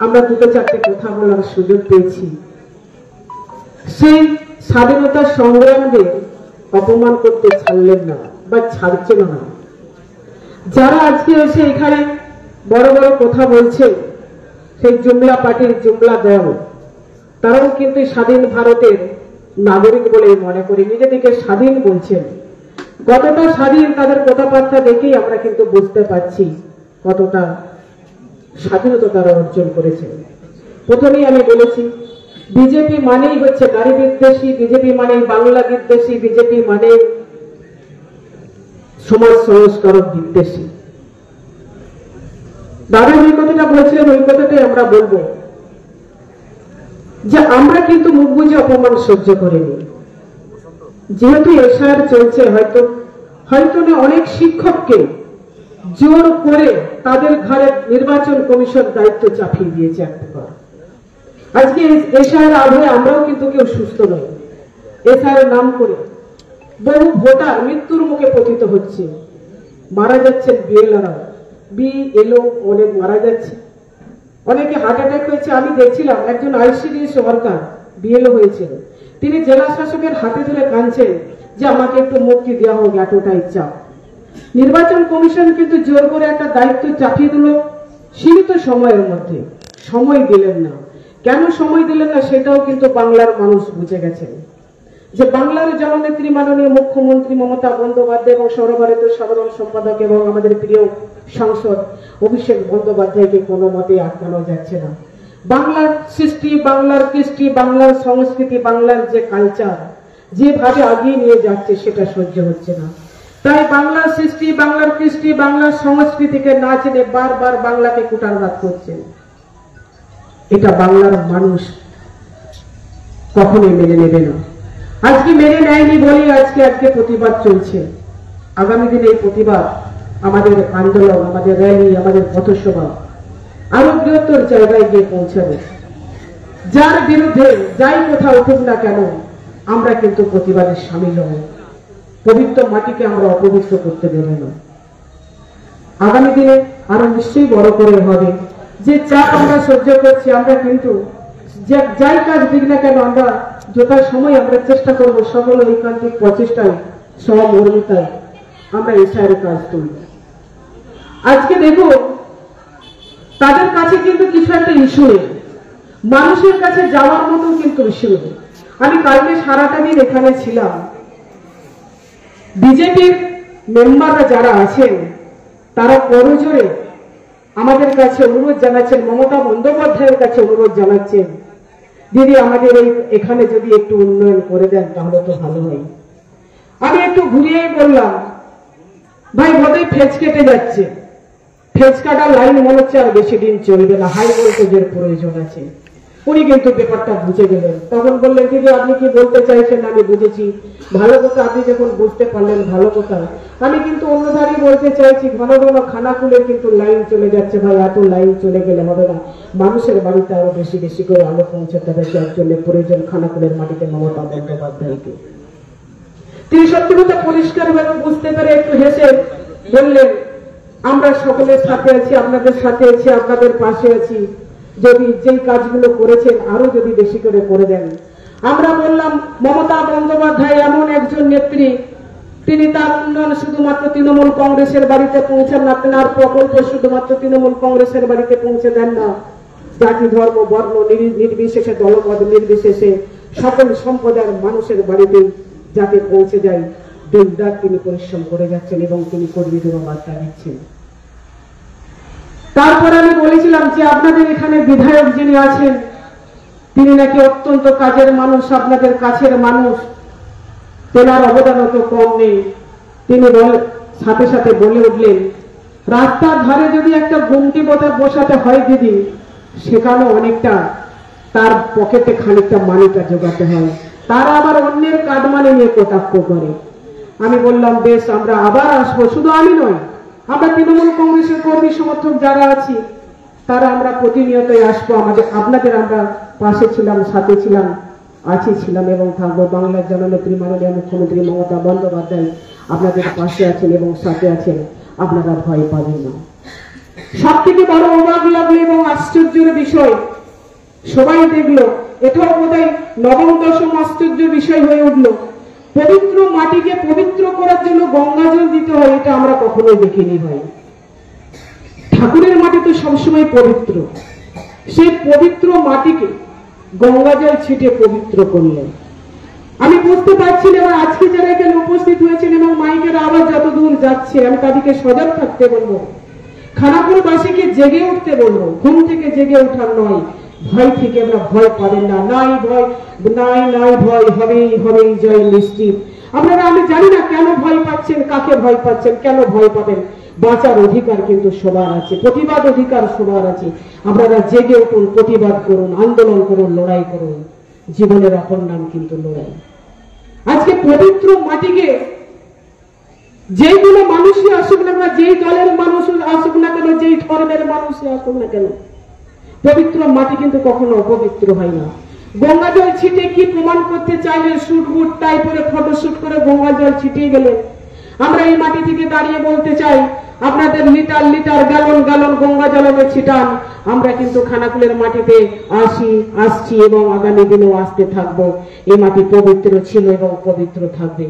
[SPEAKER 9] আমরা দুটো চারটে কথা বলার সুযোগ পেয়েছি, সেই স্বাধীনতা সংগ্রামীদের অপমান করতে ছাড়লেন না বা ছাড়ছেন না। যারা আজকে এসে এখানে বড় বড় কথা বলছে, সেই জুমলা পার্টির জুমলা দল, তারাও কিন্তু স্বাধীন ভারতের নাগরিক বলে মনে করি, নিজেদেরকে স্বাধীন বলছেন। কতটা স্বাধীন তাদের কথাবার্তা দেখেই আমরা কিন্তু বুঝতে পারছি কতটা স্বাধীনতা তারা অর্জন করেছে। প্রথমেই আমি বলেছি, বিজেপি মানেই হচ্ছে নারী বিদ্বেষী, বিজেপি মানেই বাংলা বিদ্বেষী, বিজেপি মানে সমাজ সংস্কারক বিদ্বেষী। দাদা ওই কথাটা বলছিলেন, ওই কথাটাই আমরা বলবো যে আমরা কিন্তু মুখ বুঝে অপমান সহ্য করিনি। যেহেতু এসআর চলছে, হয়তো অনেক শিক্ষককে জোর করে তাদের ঘরে নির্বাচন কমিশন দায়িত্ব চাপিয়ে দিয়েছে একবার। আজকে এসআর আবহে আমরাও কিন্তু কেউ সুস্থ নয়। এসআর নাম করে বহু ভোটার মৃত্যুর মুখে পতিত হচ্ছে, মারা যাচ্ছেন বিএলও অনেক মারা যাচ্ছে, অনেকে হার্ট অ্যাটাক হয়েছে। আমি দেখছিলাম একজন আইসিডিএস ওয়ার্কার বিএলও হয়েছিল, তিনি জেলা শাসকের হাতে ধরে কাঁদছেন যে আমাকে একটু মুক্তি দেওয়া হোক, এতটাই চাপ। নির্বাচন কমিশন কিন্তু জোর করে একটা দায়িত্ব চাপিয়ে দিল সীমিত সময়ের মধ্যে, সময় দিলেন না। কেন সময় দিলেন না সেটাও কিন্তু বাংলার মানুষ বুঝে গেছেন, যে বাংলার জননেত্রী মাননীয় মুখ্যমন্ত্রী মমতা বন্দ্যোপাধ্যায় এবং সর্বভারতীয় সাধারণ সম্পাদক এবং আমাদের প্রিয় সাংসদ অভিষেক বন্দ্যোপাধ্যায়কে কোনো মতে আটকানো যাচ্ছে না। বাংলার সৃষ্টি, বাংলার কৃষ্টি, বাংলার সংস্কৃতি, বাংলার যে কালচার যেভাবে আগিয়ে নিয়ে যাচ্ছে সেটা সহ্য হচ্ছে না। তাই বাংলার সৃষ্টি, বাংলার কৃষ্টি, বাংলার সংস্কৃতিকে না জেনে বারবার বাংলাকে কুটারঘাত করছে। এটা বাংলার মানুষ কখনোই মেনে নেবে না। আজকে মেনে নেয়নি বলেই আজকে প্রতিবাদ চলছে। আগামী দিনে এই প্রতিবাদ, আমাদের আন্দোলন, আমাদের র্যালি, আমাদের পথসভা আরো বৃহত্তর জায়গায় গিয়ে পৌঁছাবে। যার বিরুদ্ধে যাই কথা উঠুক না কেন, আমরা কিন্তু প্রতিবাদে সামিল হব। পবিত্র মাটিকে আমরা অপবিত্র করতে দেব না। আগামী দিনে আরো নিশ্চয়ই বড় করে হবে। যে চাপ আমরা সহ্য করছি, আমরা কিন্তু যাই কাজ দিক না কেন, আমরা যথা সময় আমরা চেষ্টা করবো সকল ঐকান্তিক প্রচেষ্টায়, সহমর্মিতায় আমরা এসআইয়ের কাজ করি। আজকে দেখো তাদের কাছে কিন্তু কিছু একটা ইস্যু নেই, মানুষের কাছে যাওয়ার মতো কিন্তু ইস্যু নেই। আমি কালকে সারাটা দিন এখানে ছিলাম, বিজেপির মেম্বাররা যারা আছেন তারা করজোরে আমাদের কাছে অনুরোধ জানাচ্ছেন, মমতা বন্দ্যোপাধ্যায়ের কাছে অনুরোধ জানাচ্ছেন, দিদি আমাদের এখানে যদি একটু উন্নয়ন করে দেন তাহলে তো ভালো হয়। আমি একটু ঘুরিয়েই বললাম, ভাই বোধহয় ফেজ কেটে যাচ্ছে, ফেজ কাটার লাইন মনে হচ্ছে আর বেশি দিন চলবে না, হাই ভোল্টেজের প্রয়োজন আছে। উনি কিন্তু ব্যাপারটা বুঝে গেলেন, তখন বললেন দিদি আপনি কি বলতে চাইছেন? আমি বুঝেছি, ভালো কথা, আপনি যখন বুঝতে পারলেন ভালো কথা। আমি কিন্তু অন্যধারই বলতে চাইছি, ঘন ঘন খানাকুলের কিন্তু লাইন চলে যাচ্ছে ভাই, এত লাইন চলে গেলে হবে না, মানুষের বাড়িতে আরো বেশি বেশি করে আলো পৌঁছাতে হবে, যার জন্য প্রয়োজন খানাকুলের মাটিতে মমতা বন্দ্যোপাধ্যায়কে। তিনি সত্যি কথা পরিষ্কার ভাবে বুঝতে পেরে একটু হেসে বললেন, আমরা সকলের সাথে আছি, আপনাদের সাথে আছি, আপনাদের পাশে আছি, যদি যেই কাজগুলো করেছেন আরো যদি বেশি করে করে দেন। আমরা বললাম মমতা বন্দ্যোপাধ্যায় এমন একজন নেত্রী, তিনি তার উন্নয়ন শুধুমাত্র তৃণমূল কংগ্রেসের বাড়িতে পৌঁছান না, তেনার প্রকল্প শুধুমাত্র তৃণমূল কংগ্রেসের বাড়িতে পৌঁছে দেন না, জাতি ধর্ম বর্ণ নির্বিশেষে, দলমত নির্বিশেষে সকল সম্প্রদায়ের মানুষের বাড়িতে যাতে পৌঁছে যায়। দিনরাত তিনি পরিশ্রম করে যাচ্ছেন এবং তিনি কর্মীদেরও বার্তা দিচ্ছেন। তারপরে আমি বলেছিলাম যে আপনাদের এখানে বিধায়ক যিনি আছেন তিনি নাকি অত্যন্ত কাজের মানুষ, আপনাদের কাছের মানুষ, তেনার অবদানও তো কম নেই। তিনি সাথে সাথে বলে উঠলেন, রাস্তার ধারে যদি একটা গুমটি বসাতে হয় দিদি, সেখানেও অনেকটা তার পকেটে খানিকটা মানিটা জোগাতে হয়, তারা আবার অন্যের কাটমানি নিয়ে কটাক্ষ করে। আমি বললাম বেশ, আমরা আবার আসবো, শুধু আমি নয়, আমরা তৃণমূল কংগ্রেসের কর্মী সমর্থক যারা আছি তারা আমরা প্রতিনিয়তই আসবো। আপনাদের আমরা পাশে ছিলাম, সাথে ছিলাম, ছিলাম এবং থাকবো। বাংলার জননেত্রী মাননীয় মুখ্যমন্ত্রী মমতা বন্দ্যোপাধ্যায় আপনাদের পাশে আছেন এবং সাথে আছেন, আপনারা ভয় পাবেন না। সব থেকে বড় অবাক লাগলো এবং আশ্চর্যের বিষয় সবাই দেখলো, এটাও বোধহয় নবম দশম আশ্চর্য বিষয় হয়ে উঠলো, পবিত্র মাটিকে পবিত্র করার জন্য গঙ্গা জল দিতে হয়, এটা আমরা কখনোই দেখিনি ভাই। ঠাকুরের মাটি তো সবসময় পবিত্র, সেই পবিত্র মাটিকে গঙ্গা জল ছিটে পবিত্র করলেন। আমি বুঝতে পারছি না, আজকে যারা এখানে উপস্থিত হয়েছেন এবং মাইকের আওয়াজ যত দূর যাচ্ছে, আমি তাদেরকে সজাগ থাকতে বলবো, খানাপুরবাসীকে জেগে উঠতে বলবো, ঘুম থেকে জেগে ওঠার নয়, ভয় থেকে আমরা ভয় পাবেন না, নাই ভয়, নাই ভয়, হবেই জয় নিশ্চিত। আপনারা, আমি জানি না কেন ভয় পাচ্ছেন, কাকে ভয় পাচ্ছেন, কেন ভয় পাবেন। বাঁচার অধিকার কিন্তু সবার আছে, প্রতিবাদ অধিকার সবার আছে। আপনারা জেগে উঠুন, প্রতিবাদ করুন, আন্দোলন করুন, লড়াই করুন, জীবনের অপর নাম কিন্তু লড়াই। আজকে পবিত্র মাটিকে যেই কোনো মানুষই আসুক না, যেই দলের মানুষ আসুক না কেন, যেই ধর্মের মানুষই আসুক না কেন, পবিত্র মাটি কিন্তু কখনো অপবিত্র হয় না। গঙ্গা জল ছিটে কি প্রমাণ করতে চাইলেন? শুট বুট টাই পরে ফটোশুট করে গঙ্গা জল ছিটিয়ে গেলেন। আমরা এই মাটি থেকে দাঁড়িয়ে বলতে চাই, আপনাদের litre litre gallon gallon Ganga জল ছিটান, আমরা কিন্তু খানাকুলের মাটিতে আসছি এবং আগামী দিনেও আসতে থাকবো। এই মাটি পবিত্র ছিল এবং পবিত্র থাকবে।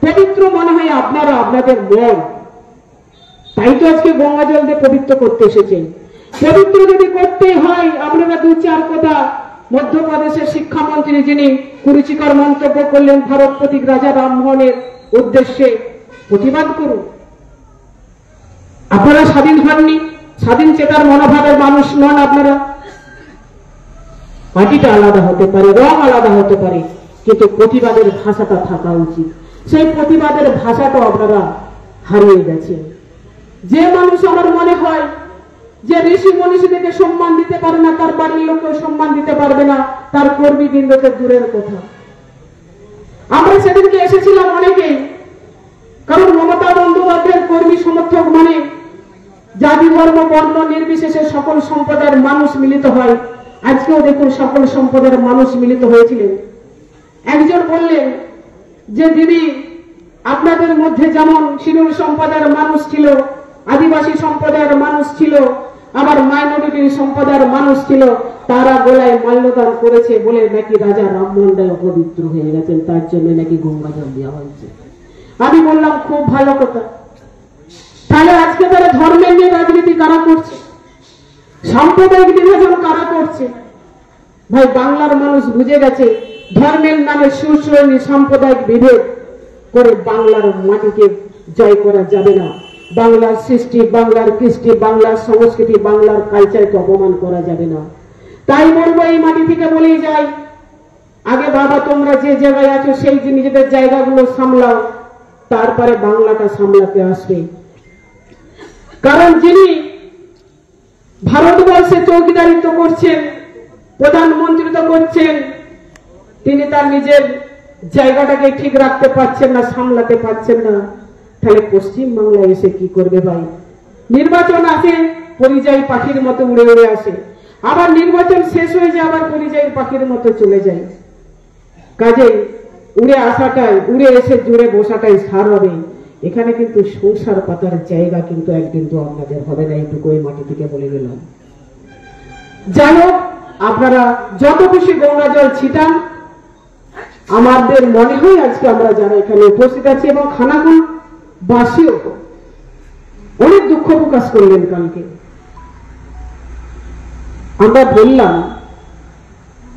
[SPEAKER 9] পবিত্র মনে হয় আপনারা, আপনাদের মন, তাই তো আজকে গঙ্গা জল দিয়ে পবিত্র করতে এসেছেন। পবিত্র যদি করতেই হয়, আপনারা দু চার কথা মধ্যপ্রদেশের শিক্ষামন্ত্রী যিনি কুরুচিকর মন্তব্য করলেন ভারত প্রতীক রাজা রামমোহনের উদ্দেশ্যে, প্রতিবাদ করুন। আপনারা স্বাধীন হননি, স্বাধীন চেতার মনোভাবের মানুষ নন আপনারা। মাটিটা আলাদা হতে পারে, রং আলাদা হতে পারে, কিন্তু প্রতিবাদের ভাষাটা থাকা উচিত। সেই প্রতিবাদের ভাষাটা আপনারা হারিয়ে গেছেন। যে মানুষ আমার মনে হয় যে ঋষি মনীষীদেরকে সম্মান দিতে পারে না, তার বাড়ির লোককে সম্মান দিতে পারবে না, তার কর্মী বৃন্দকে দূরের কথা। আমরা সেদিনকে এসেছিলাম অনেকেই, কারণ মমতা বন্দ্যোপাধ্যায়ের কর্মী সমর্থক মানে জাতি ধর্ম বর্ণ নির্বিশেষে সকল সম্প্রদায়ের মানুষ মিলিত হয়। আজকেও দেখুন সকল সম্প্রদায়ের মানুষ মিলিত হয়েছিলেন। একজন বললেন যে দিদি, আপনাদের মধ্যে যেমন শিডিউল সম্প্রদায়ের মানুষ ছিল, আদিবাসী সম্প্রদায়ের মানুষ ছিল, আবার মাইনরিটি সম্প্রদায়ের মানুষ ছিল, তারা গোলায় মাল্যদান করেছে বলে নাকি রাজা রামমোহন রায় অপবিত্র হয়ে গেছেন, তার জন্য নাকি গঙ্গা জল দেওয়া হয়েছে। আমি বললাম খুব ভালো কথা। তাহলে আজকে তারা ধর্মের নিয়ে রাজনীতি কারা করছে, সাম্প্রদায়িক বিভাজন কারা করছে? ভাই, বাংলার মানুষ বুঝে গেছে ধর্মের নামে সুশ্রেণী সাম্প্রদায়িক বিভেদ করে বাংলার মাটিকে জয় করা যাবে না। বাংলার সৃষ্টি, বাংলার কৃষ্টি, বাংলার সংস্কৃতি, বাংলার কালচারকে অপমান করা যাবে না। তাই বলবো, এই মাটি থেকে বলেই যাই, আগে বাবা তোমরা যে জায়গায় আছো সেই নিজেদের জায়গাগুলো সামলাও, তারপরে বাংলাটা সামলাতে আসবে। কারণ যিনি ভারতবর্ষে চৌকিদারিত্ব করছেন, প্রধানমন্ত্রিত্ব করছেন, তিনি তার নিজের জায়গাটাকে ঠিক রাখতে পারছেন না, সামলাতে পারছেন না, তাহলে পশ্চিম বাংলায় এসে কি করবে ভাই? নির্বাচন আসে, পরিযায়ী পাখির মতো উড়ে উড়ে আসে, আবার নির্বাচন শেষ হয়ে যায়, আবার পরিযায়ী পাখির মতো চলে যায়। কাজেই উড়ে আসাটাই, উড়ে এসে জুড়ে বসাটাই সার হবে। এখানে কিন্তু সংসার পাতার জায়গা কিন্তু একদিন তো আপনাদের হবে না, এইটুকু ওই মাটি থেকে বলে গেলাম। যাই হোক, আপনারা যত খুশি গঙ্গা জল ছিটান। আমাদের মনে হয় আজকে আমরা যারা এখানে উপস্থিত আছি এবং খানাকুল বাসীও অনেক দুঃখ প্রকাশ করলেন কালকে। আমরা বললাম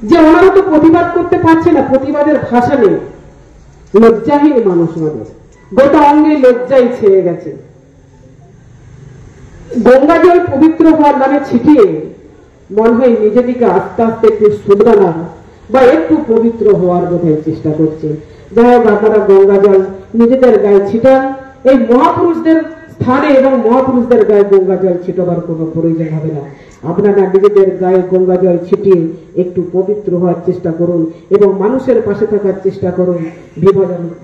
[SPEAKER 9] যে ওনারা তো প্রতিবাদ করতে পারছে না, প্রতিবাদের ভাষা নেই, লজ্জাহীন মানুষ আমাদের। গোটা অঙ্গে লজ্জায় ছেয়ে গেছে। গঙ্গা জল পবিত্র হওয়ার নামে ছিটিয়ে মনে হয় নিজেদিকে আস্তে আস্তে একটু শুধরানোর বা একটু পবিত্র হওয়ার বোধহয় চেষ্টা করছে। যাই হোক, আপনারা গঙ্গা জল নিজেদের গায়ে ছিটান। এই মহাপুরুষদের স্থানে এবং মহাপুরুষদের গায়ে গঙ্গা জল ছিটাবার কোনো প্রয়োজন হবে না। আপনারা নিজেদের গায়ে গঙ্গা জল ছিটিয়ে একটু পবিত্র হওয়ার চেষ্টা করুন এবং মানুষের পাশে থাকার চেষ্টা করুন।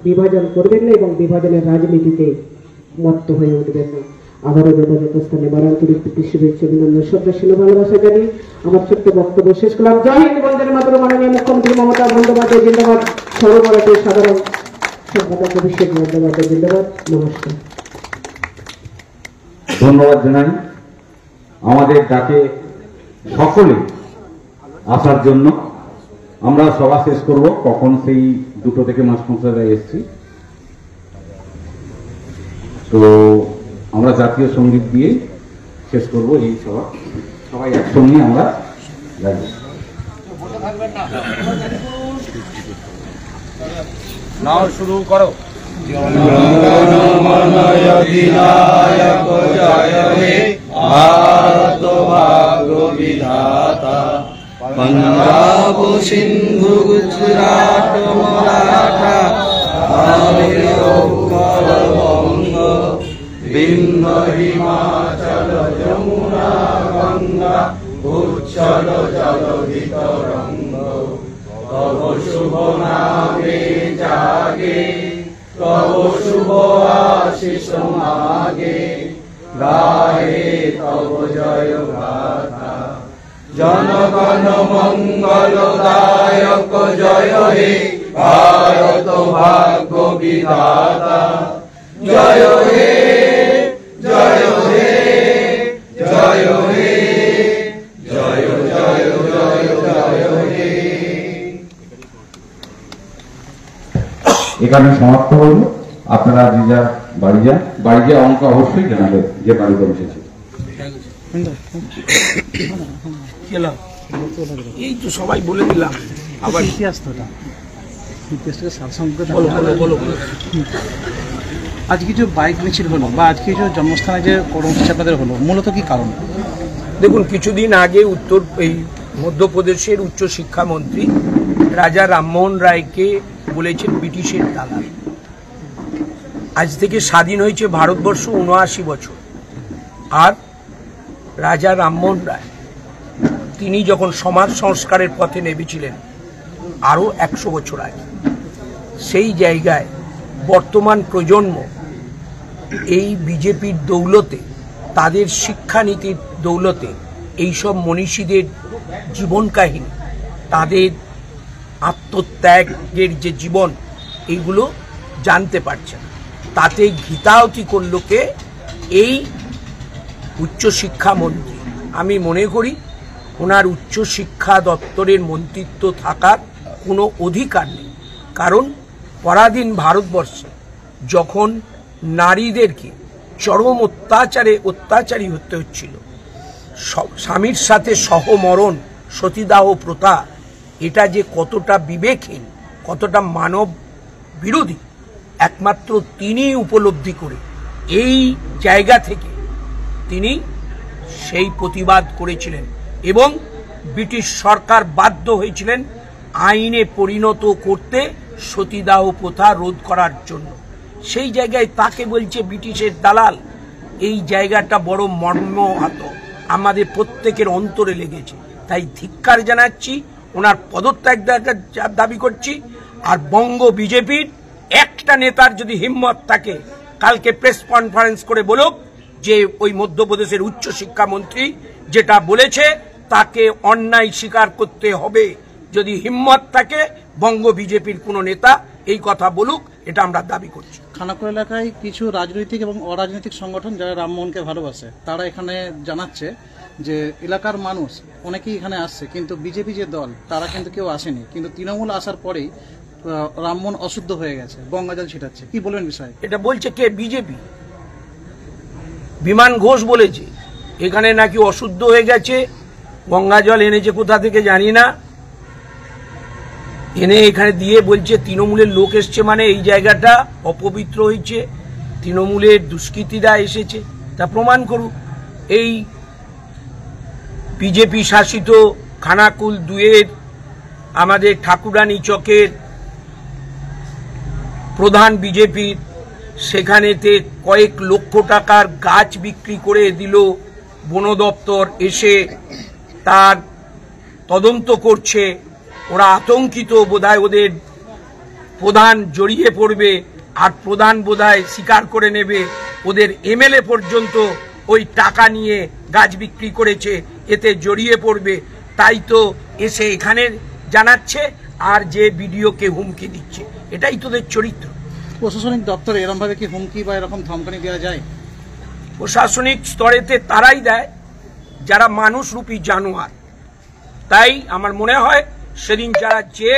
[SPEAKER 9] বিভাজন করবেন না এবং বিভাজনের রাজনীতিতে মত্ত হয়ে উঠবেন না। আবারও যথাযথ স্থানে বারান্তরিক শুভেচ্ছা অভিনন্দন শ্রদ্ধাশীল ভালোবাসা জানিয়ে আমার ছোট্ট বক্তব্য শেষ করলাম। জয় হিন্দ, বন্দে মাতরম। মাননীয় মুখ্যমন্ত্রী মমতা বন্দ্যোপাধ্যায় জিন্দাবাদ। সর্বভারতীয় সাধারণ সম্পাদক অভিষেক বন্দ্যোপাধ্যায় জিন্দাবাদ। নমস্কার।
[SPEAKER 4] ধন্যবাদ জানাই আমাদের ডাকে সকলে আসার জন্য। আমরা সভা শেষ করব, কখন সেই 2টো থেকে মাস্টারমশাইরা এসছি। তো আমরা জাতীয় সঙ্গীত দিয়ে শেষ করব এই সভা। সবাই একসঙ্গে আমরা
[SPEAKER 8] নাও শুরু করো।
[SPEAKER 10] ভারত ভাগ্য বিধাতা, পঞ্জাব সিন্ধু গুজরাট মারাঠা, তামিল উৎকল বঙ্গ, বিন্ধ্য হিমাচল যমুনা গঙ্গা, উচ্ছল জলধি তরঙ্গ। তব শুভ নামে জাগে, তব শুভ আশিস মাগে, গায়ে তব জয় গাথা। জনগণ মঙ্গলদায়ক জয় হে, ভারত ভাগ্য বিধাতা। জয় হে, জয় হে, জয় হে, জয় জয় জয় জয় হে।
[SPEAKER 4] এখানে সমাপ্ত হইল। আপনারা যে যা বাড়ি যান, বাড়ি যা অঙ্ক অবশ্যই জানাবেন যে বাড়ি করে এসেছে।
[SPEAKER 6] এই তো সবাই বলে দিলাম। আবার
[SPEAKER 7] আজ কিছু বাইক মিছিল হলো বা আজ কিছু জন্মস্থানে যে কর্মসূচি আপনাদের হলো, মূলত কি কারণ?
[SPEAKER 6] দেখুন, কিছুদিন আগে মধ্যপ্রদেশের উচ্চ শিক্ষামন্ত্রী রাজা রামমোহন রায়কে বলেছেন ব্রিটিশের দালাল। আজ থেকে স্বাধীন হয়েছে ভারতবর্ষ ৭৯ বছর। আর রাজা রামমোহন রায় তিনি যখন সমাজ সংস্কারের পথে নেমেছিলেন আরও ১০০ বছর আগে, সেই জায়গায় বর্তমান প্রজন্ম এই বিজেপির দৌলতে, তাদের শিক্ষানীতির দৌলতে এইসব মনীষীদের জীবন কাহিনী, তাদের আত্মত্যাগের যে জীবন, এইগুলো জানতে পারছে না। তাতে ঘৃতাহতি করল কে? এই উচ্চশিক্ষামন্ত্রী। আমি মনে করি ওনার উচ্চশিক্ষা দপ্তরের মন্ত্রিত্ব থাকার কোনো অধিকার নেই। কারণ পরাধীন ভারতবর্ষে যখন নারীদেরকে চরম অত্যাচারী হতে হচ্ছিল, স্বামীর সাথে সহমরণ, সতীদাহ প্রথা, এটা যে কতটা বিবেকহীন, কতটা মানব বিরোধী, একমাত্র তিনি উপলব্ধি করে এই জায়গা থেকে তিনি সেই প্রতিবাদ করেছিলেন এবং ব্রিটিশ সরকার বাধ্য হয়েছিলেন আইনে পরিণত করতে সতীদাহ প্রথা রোধ করার জন্য। সেই জায়গায় তাকে বলছে ব্রিটিশের দালাল। এই জায়গাটা বড় মর্মাহত, আমাদের প্রত্যেকের অন্তরে লেগেছে। তাই ধিক্কার জানাচ্ছি, ওনার পদত্যাগ দাবি করছি। আর বঙ্গ বিজেপির একটা নেতার যদি হিম্মত থাকে, কালকে প্রেস কনফারেন্স করে বলুক যে ওই মধ্যপ্রদেশের উচ্চ শিক্ষামন্ত্রী যেটা বলেছে তাকে অন্যায় স্বীকার করতে হবে। যদি হিম্মত থাকে বঙ্গ বিজেপির কোনো নেতা এই কথা বলুক, এটা আমরা দাবি করছি।
[SPEAKER 7] খানাকুল এলাকায় কিছু রাজনৈতিক এবং অরাজনৈতিক সংগঠন যারা রামমোহনকে ভালোবাসে, তারা এখানে জানাচ্ছে যে এলাকার মানুষ অনেকেই এখানে আসছে, কিন্তু বিজেপি যে দল তারা কিন্তু কেউ আসেনি। কিন্তু তৃণমূল আসার পরেই রামমোহন অশুদ্ধ হয়ে গেছে, গঙ্গাজল ছিটাচ্ছে। কি বলবেন বিষয়ে?
[SPEAKER 6] এটা বলছে কে? বিজেপি। বিমান ঘোষ বলেছে এখানে নাকি অশুদ্ধ হয়ে গেছে, গঙ্গাজল এনেছে কোথা থেকে জানি না। এনে এখানে দিয়ে বলছে তৃণমূলের লোক এসছে মানে এই জায়গাটা অপবিত্র হয়েছে, তৃণমূলের দুষ্কৃতীরা এসেছে, তা প্রমাণ করুক। এই বিজেপি শাসিত খানাকুল 2-এর আমাদের ঠাকুরানী চকের প্রধান বিজেপির, সেখানেতে কয়েক লক্ষ টাকার গাছ বিক্রি করে দিল। বন দপ্তর এসে তার তদন্ত করছে, ওরা আতঙ্কিত, বোধহয় ওদের প্রধান জড়িয়ে পড়বে, আর প্রধান বোধহয় স্বীকার করে নেবে ওদের এমএলএ পর্যন্ত ওই টাকা নিয়ে গাছ বিক্রি করেছে, এতে জড়িয়ে পড়বে। তাই তো এসে এখানে জানাচ্ছে, আর যে বিডিওকে হুমকি দিচ্ছে, এটাই তোদের চরিত্র।
[SPEAKER 7] প্রশাসনিক দপ্তরে এরকম ভাবে কি হুমকি বা এরকম ধমকানি দেওয়া যায়?
[SPEAKER 6] প্রশাসনিক স্তরেতে তারাই দেয় যারা মানুষরূপী জানোয়ার। তাই আমার মনে হয় সেদিন যারা যে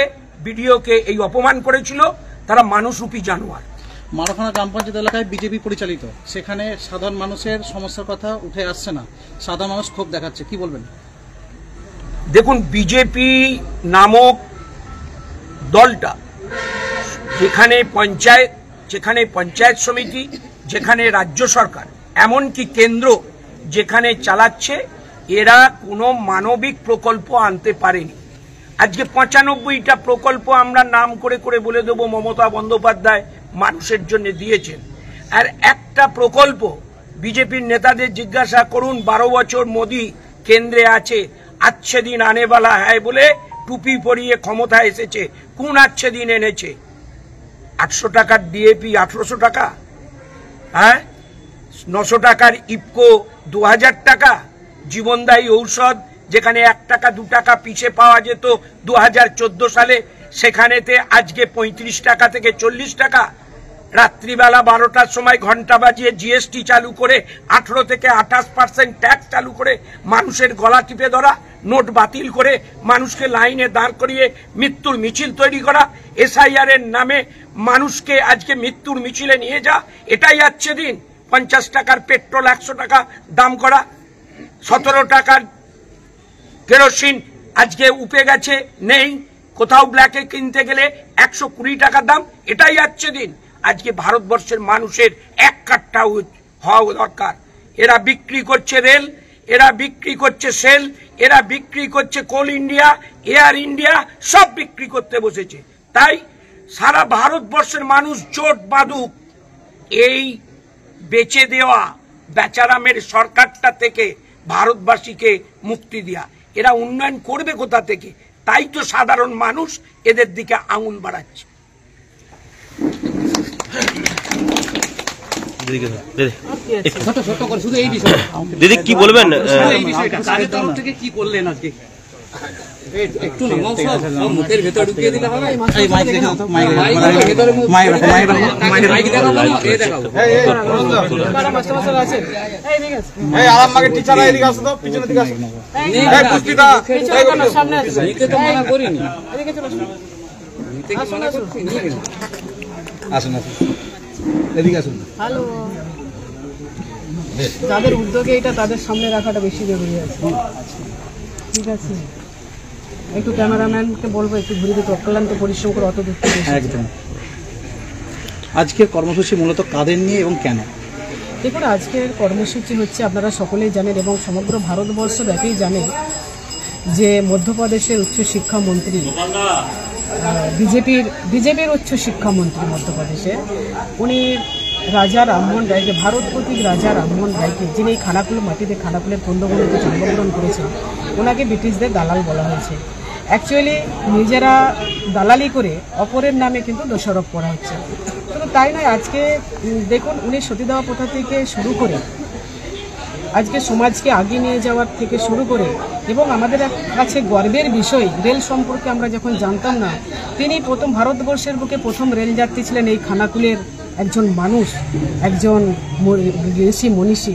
[SPEAKER 6] বিডিওকে এই অপমান করেছিল তারা মানুষরূপী জানোয়ার।
[SPEAKER 7] মারখানা গ্রাম পঞ্চায়েত এলাকায় বিজেপি পরিচালিত, সেখানে সাধারণ মানুষের সমস্যার কথা উঠে আসছে না, সাধারণ মানুষ ক্ষোভ দেখাচ্ছে, কি বলবেন?
[SPEAKER 6] দেখুন, বিজেপি নামক দলটা যেখানে পঞ্চায়েত সমিতি, যেখানে রাজ্য সরকার, এমনকি কেন্দ্র যেখানে চালাচ্ছে, এরা কোনো মানবিক প্রকল্প আনতে পারেনি। আজকে 95টা প্রকল্প আমরা নাম করে করে বলে দেব মমতা বন্দ্যোপাধ্যায় মানুষের জন্য দিয়েছেন, আর একটা প্রকল্প বিজেপির নেতাদের জিজ্ঞাসা করুন, 12 বছর মোদি কেন্দ্রে আছে, আচ্ছে দিন আনেবালা হ্যায় বলে টুপি পরিয়ে ক্ষমতা এসেছে, কোন আচ্ছে দিন এনেছে? 800 টাকার ডিএপি 1800 টাকা, হ্যাঁ, 900 টাকার ইফকো 2000 টাকা, জীবনদায়ী ঔষধ যেখানে 1 টাকা 2 টাকা পিছে পাওয়া যেত 2014 সালে, সেখানেতে আজকে 35 টাকা থেকে 40 টাকা। রাত্রিবেলা 12টার সময় ঘন্টা বাজিয়ে জিএসটি চালু করে 18 থেকে 28% ট্যাক্স চালু করে মানুষের গলা টিপে ধরা, নোট বাতিল করে মানুষকে লাইনে দাঁড় করিয়ে মৃত্যুর মিছিল তৈরি করা, এসআইআর এর নামে মানুষকে আজকে মৃত্যুর মিছিলে নিয়ে যা, এটাই আচ্ছে দিন। 50 টাকার পেট্রোল 100 টাকা দাম করা, 17 টাকার কেরোসিন আজকে উপে গেছে, নেই, কোথাও ব্ল্যাকে কিনতে গেলে 120 টাকা দাম, এটাই আচ্ছে দিন। আজকে ভারতবর্ষের মানুষের এক কাঠটা হওয়া দরকার। এরা বিক্রি করছে রেল, এরা বিক্রি করছে সেল, এরা বিক্রি করছে কোল ইন্ডিয়া, এয়ার ইন্ডিয়া, সব বিক্রি করতে বসেছে। তাই সারা ভারতবর্ষের মানুষ জোট বাঁধুক এই বেচে দেওয়া বেচারামের সরকারটা থেকে ভারতবাসীকে মুক্তি দেয়া। এরা উন্নয়ন করবে কোথা থেকে? তাই তো সাধারণ মানুষ এদের দিকে আঙুল বাড়াচ্ছে।
[SPEAKER 1] দিদি কি বলবেন?
[SPEAKER 8] কি করলেন আজকে? একটু মুখের ভেতর ঢুকিয়ে দিলে হবে।
[SPEAKER 11] হ্যালো, যাদের উদ্যোগে এটা তাদের সামনে রাখাটা বেশি জরুরি আছে। ঠিক আছে, একটু ক্যামেরাম্যানকে বলবো একটু ঘুরে দিতে, অক্লান্ত পরিশ্রম করে অত দূর থেকে।
[SPEAKER 7] একদম। আজকের কর্মসূচি মূলত কাদের নিয়ে এবং কেন?
[SPEAKER 11] দেখুন, আজকের কর্মসূচি হচ্ছে, আপনারা সকলেই জানেন এবং সমগ্র ভারতবর্ষ ব্যাপী জানেন যে মধ্যপ্রদেশের উচ্চ শিক্ষামন্ত্রী, বিজেপির উচ্চ শিক্ষামন্ত্রী মধ্যপ্রদেশে, উনি রাজা রামমোহন রায়কে, ভারত প্রতীক রাজা রামমোহন রায়কে, যিনি এই খানাকুল মাটিতে খানাকুলের পূর্ণভূমিতে জন্মগ্রহণ করেছেন, ওনাকে ব্রিটিশদের দালাল বলা হয়েছে। অ্যাকচুয়ালি নিজেরা দালালি করে অপরের নামে কিন্তু দোষারোপ করা হচ্ছে। শুধু তাই নয়, আজকে দেখুন, উনি সতীদাহ প্রথা থেকে শুরু করে আজকে সমাজকে আগিয়ে নিয়ে যাওয়ার থেকে শুরু করে, এবং আমাদের কাছে গর্বের বিষয়, রেল সম্পর্কে আমরা যখন জানতাম না, তিনি প্রথম ভারতবর্ষের বুকে প্রথম রেলযাত্রী ছিলেন এই খানাকুলের একজন মানুষ, একজন ঋষি মনীষী।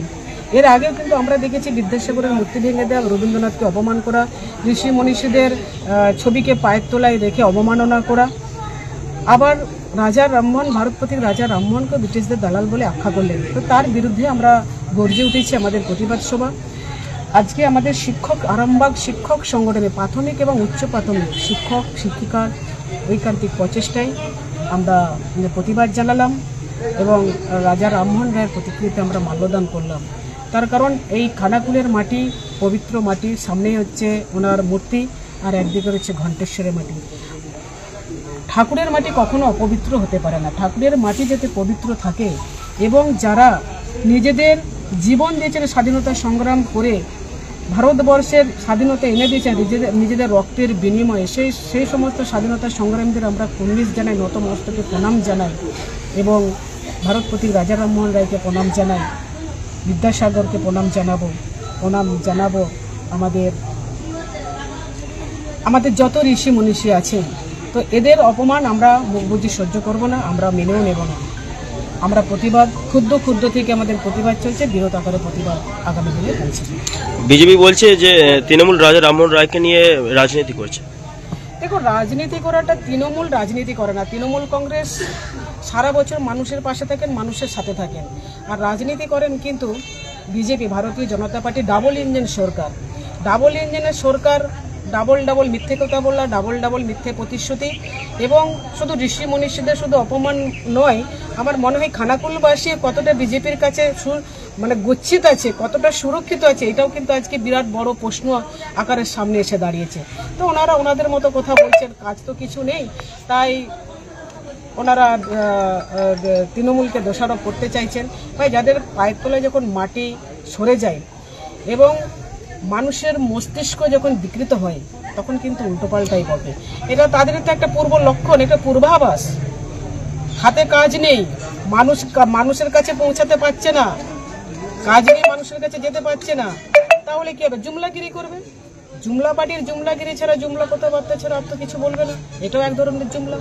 [SPEAKER 11] এর আগেও কিন্তু আমরা দেখেছি বিদ্যাসাগরের মূর্তি ভেঙে দেওয়া, রবীন্দ্রনাথকে অপমান করা, ঋষি মনীষীদের ছবিকে পায়ের তলায় রেখে অবমাননা করা, আবার রাজা রামমোহন, ভারত প্রতীক রাজা রামমোহনকে ব্রিটিশদের দালাল বলে আখ্যা করলেন। তো তার বিরুদ্ধে আমরা গর্জে উঠেছি আমাদের প্রতিবাদ সভা। আজকে আমাদের আরামবাগ শিক্ষক সংগঠনে প্রাথমিক এবং উচ্চ প্রাথমিক শিক্ষক, শিক্ষিকা, ঐকান্তিক প্রচেষ্টায় আমরা প্রতিবাদ জানালাম এবং রাজা রামমোহন রায়ের প্রতিকৃতিতে আমরা মাল্যদান করলাম। তার কারণ এই খানাকুলের মাটি পবিত্র মাটি, সামনেই হচ্ছে ওনার মূর্তি আর একদিকে হচ্ছে ঘণ্টেশ্বরের মাটি। ঠাকুরের মাটি কখনো অপবিত্র হতে পারে না। ঠাকুরের মাটি যাতে পবিত্র থাকে এবং যারা নিজেদের জীবন দিয়েছেন স্বাধীনতা সংগ্রাম করে ভারতবর্ষের স্বাধীনতা এনে দিয়েছেন নিজেদের রক্তের বিনিময়ে, সেই সমস্ত স্বাধীনতা সংগ্রামীদের আমরা কুর্নিশ জানাই, নতমস্তকে প্রণাম জানাই এবং ভারত প্রতীক রাজা রামমোহন রায়কে প্রণাম জানাই, বিদ্যাসাগরকে প্রণাম জানাবো আমাদের যত ঋষি মনীষী আছেন। তো এদের অপমান আমরা মুখ বুঝে সহ্য করব না, আমরা মেনেও নেব না। আমরা প্রতিবাদ ক্ষুদ্র থেকে আমাদের প্রতিবাদ চলছে, বৃহৎ আকারে প্রতিবাদ আগামী দিনে পৌঁছে।
[SPEAKER 1] বিজেপি বলছে যে তৃণমূল রাজা রামমোহন রায়কে নিয়ে রাজনীতি করছে।
[SPEAKER 11] দেখো, রাজনীতি করাটা তৃণমূল রাজনীতি করে না। তৃণমূল কংগ্রেস সারা বছর মানুষের পাশে থাকেন, মানুষের সাথে থাকেন। আর রাজনীতি করেন কিন্তু বিজেপি, ভারতীয় জনতা পার্টি ডাবল ইঞ্জিন সরকার। ডাবল ইঞ্জিনের সরকার ডাবল মিথ্যে কথা বলা, ডাবল মিথ্যে প্রতিশ্রুতি এবং শুধু ঋষি মনীষীদের শুধু অপমান নয়, আমার মনে হয় খানাকুলবাসী কতটা বিজেপির কাছে গচ্ছিত আছে, কতটা সুরক্ষিত আছে, এটাও কিন্তু আজকে বিরাট বড় প্রশ্ন আকারের সামনে এসে দাঁড়িয়েছে। তো ওনারা ওনাদের মতো কথা বলছেন, কাজ তো কিছু নেই, তাই ওনারা তৃণমূলকে দোষারোপ করতে চাইছেন। ভাই, যাদের পায়ের তলায় যখন মাটি সরে যায় এবং মানুষের মস্তিষ্ক যখন বিকৃত হয় তখন কিন্তু উল্টোপাল্টাই ঘটে। এটা তাদের তো একটা পূর্ব লক্ষণ, একটা পূর্বাভাস। হাতে কাজ নেই, মানুষের কাছে পৌঁছাতে পারছে না, কাজ নেই, মানুষের কাছে যেতে পারছে না, তাহলে কি হবে? জুমলাগিরি করবে। জুমলা পার্টির জুমলাগিরি ছাড়া, জুমলা কথাবার্তা ছাড়া আর তো কিছু বলবে না। এটাও এক ধরনের জুমলা।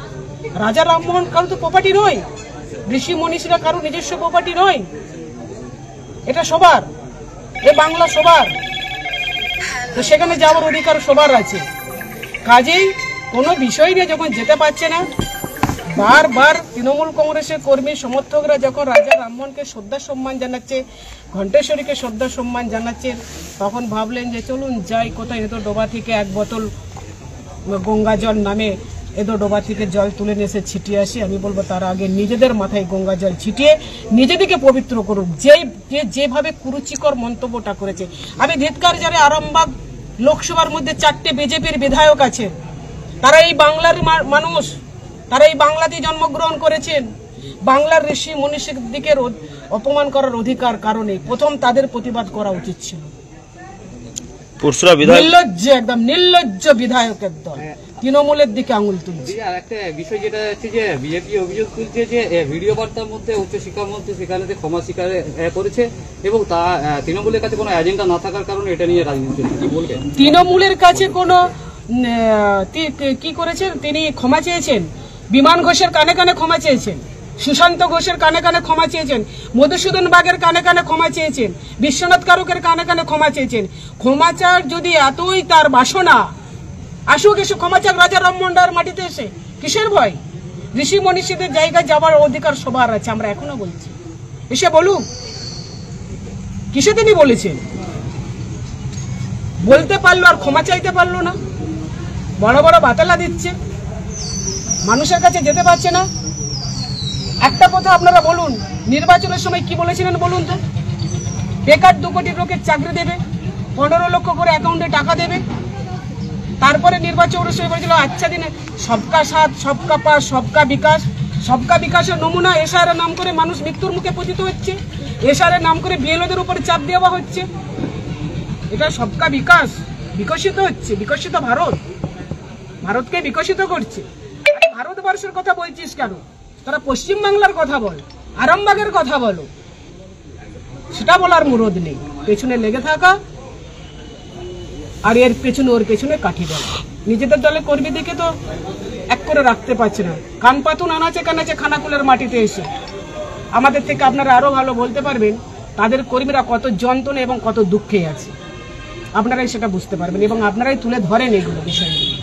[SPEAKER 11] রাজা রামমোহন কারো তো প্রপার্টি নয়, ঋষি মনীষীরা কারো নিজস্ব প্রপার্টি নয়, এটা সবার, এ বাংলা সবার। তো সেখানে যাওয়ার অধিকার সবার আছে। কাজেই কোনো বিষয় নিয়ে যখন যেতে পারছে না, বারবার তৃণমূল কংগ্রেসের কর্মী সমর্থকরা যখন রাজা রামমোহনকে শ্রদ্ধা সম্মান জানাচ্ছে, ঘণ্টেশ্বরীকে শ্রদ্ধা সম্মান জানাচ্ছে, তখন ভাবলেন যে চলুন যাই কোথায় এদো ডোবা থেকে এক বোতল গঙ্গা জল নামে এদো ডোবা থেকে জল তুলে নিয়ে এসে ছিটিয়ে আসি। আমি বলবো তার আগে নিজেদের মাথায় গঙ্গা জল ছিটিয়ে নিজেদেরকে পবিত্র করুন। যেভাবে কুরুচিকর মন্তব্যটা করেছে, আমি ধিক্কার জানাই। আরামবাগ লোকসভার মধ্যে 4টে বিজেপির বিধায়ক আছে, তারা এই বাংলার মানুষ, তারা এই বাংলাতে জন্মগ্রহণ করেছেন। বাংলার ঋষি মনীষীদের অপমান করার অধিকার কারণে প্রথম তাদের প্রতিবাদ করা উচিত ছিল। নির্লজ্জ, একদম নির্লজ্জ বিধায়কের দল তৃণমূলের দিকে আঙুল তুলছে।
[SPEAKER 8] আর একটা বিষয় যেটা হচ্ছে যে বিজেপি অভিযোগ তুলছে যে ভিডিও বার্তার মধ্যে উচ্চশিক্ষামন্ত্রী সেখানে ক্ষমা স্বীকার করেছে এবং তা তৃণমূলের কাছে কোনো এজেন্ডা না থাকার কারণে এটা নিয়ে রাজনীতি। কি বলবেন?
[SPEAKER 11] তৃণমূলের কাছে কোনো কি করেছেন? তিনি ক্ষমা চেয়েছেন, বিমান ঘোষের কানে কানে ক্ষমা চেয়েছেন, সুশান্ত ঘোষের কানে কানে ক্ষমা চেয়েছেন, মধুসূদন বাগের কানে কানে ক্ষমা চেয়েছেন, বিশ্বনাথ কারকের কানে কানে ক্ষমা চেয়েছেন। ক্ষমা চার যদি এতই তার বাসনা, আসুক, এসে ক্ষমা চাক রাজা রামমোহন রায়ের মাটিতে এসে। কিসের ভয়? ঋষি মনীষীদের জায়গায় যাবার অধিকার সবার আছে, আমরা এখনো বলছি, এসে বলুক। কিসে তিনি বলেছেন? বলতে পারলো আর ক্ষমা চাইতে পারলো না, বড় বড় বাতালা দিচ্ছে, মানুষের কাছে যেতে পারছে না। একটা কথা আপনারা বলুন, নির্বাচনের সময় কি বলেছিলেন বলুন তো? বেকার 2 কোটি লোকের চাকরি দেবে, 15 লক্ষ করে অ্যাকাউন্টে টাকা দেবে। তারপরে নির্বাচনের সময় বলেছিল আচ্ছা দিনে সবকা সাথ, সবকা পাস, সবকা বিকাশ। সবকা বিকাশের নমুনা এসআরের নাম করে মানুষ মৃত্যুর মুখে পতিত হচ্ছে, এসআরের নাম করে বিএলওদের উপরে চাপ দেওয়া হচ্ছে। এটা সবকা বিকাশ, বিকশিত হচ্ছে, বিকশিত ভারতকে বিকশিত করছে। ভারতবর্ষের কথা বলছিস কেন? তারা পশ্চিমবাংলার কথা বল, আরামবাগের কথা বলো, সেটা বলার মুরদ নেই। পেছনে লেগে থাকা আর এর পেছনে ওর পেছনে কাঠি দেওয়া। নিজেদের দলের কর্মীদেরকে তো এক করে রাখতে পারছে না। কান পাতুন আনাচে কানাচে খানাকুলের মাটিতে এসে আমাদের থেকে আপনারা আরো ভালো বলতে পারবেন তাদের কর্মীরা কত যন্ত্রণা এবং কত দুঃখে আছে। আপনারাই সেটা বুঝতে পারবেন এবং আপনারাই তুলে ধরেন এগুলো বিষয়গুলো।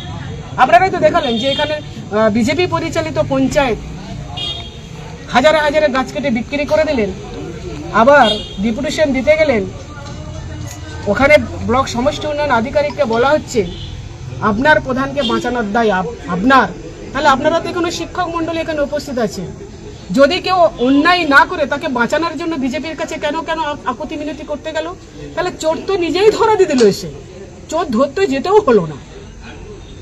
[SPEAKER 11] আপনারাই তো দেখালেন যে এখানে বিজেপি পরিচালিত পঞ্চায়েত হাজারে হাজারে গাছ কেটে বিক্রি করে দিলেন, আবার ডেপুটেশন দিতে গেলেন, ওখানে ব্লক সমষ্টি উন্নয়ন আধিকারিককে বলা হচ্ছে আপনার প্রধানকে বাঁচানোর দায় আপনার, তাহলে আপনারা তো এখানে শিক্ষক মন্ডলী এখানে উপস্থিত আছে, যদি কেউ অন্যায় না করে তাকে বাঁচানোর জন্য বিজেপির কাছে কেন কেন আপত্তি মিনতি করতে গেল? তাহলে চোর তো নিজেই ধরা দিয়ে দিল, এসে চোর ধরতে যেতেও হলো না।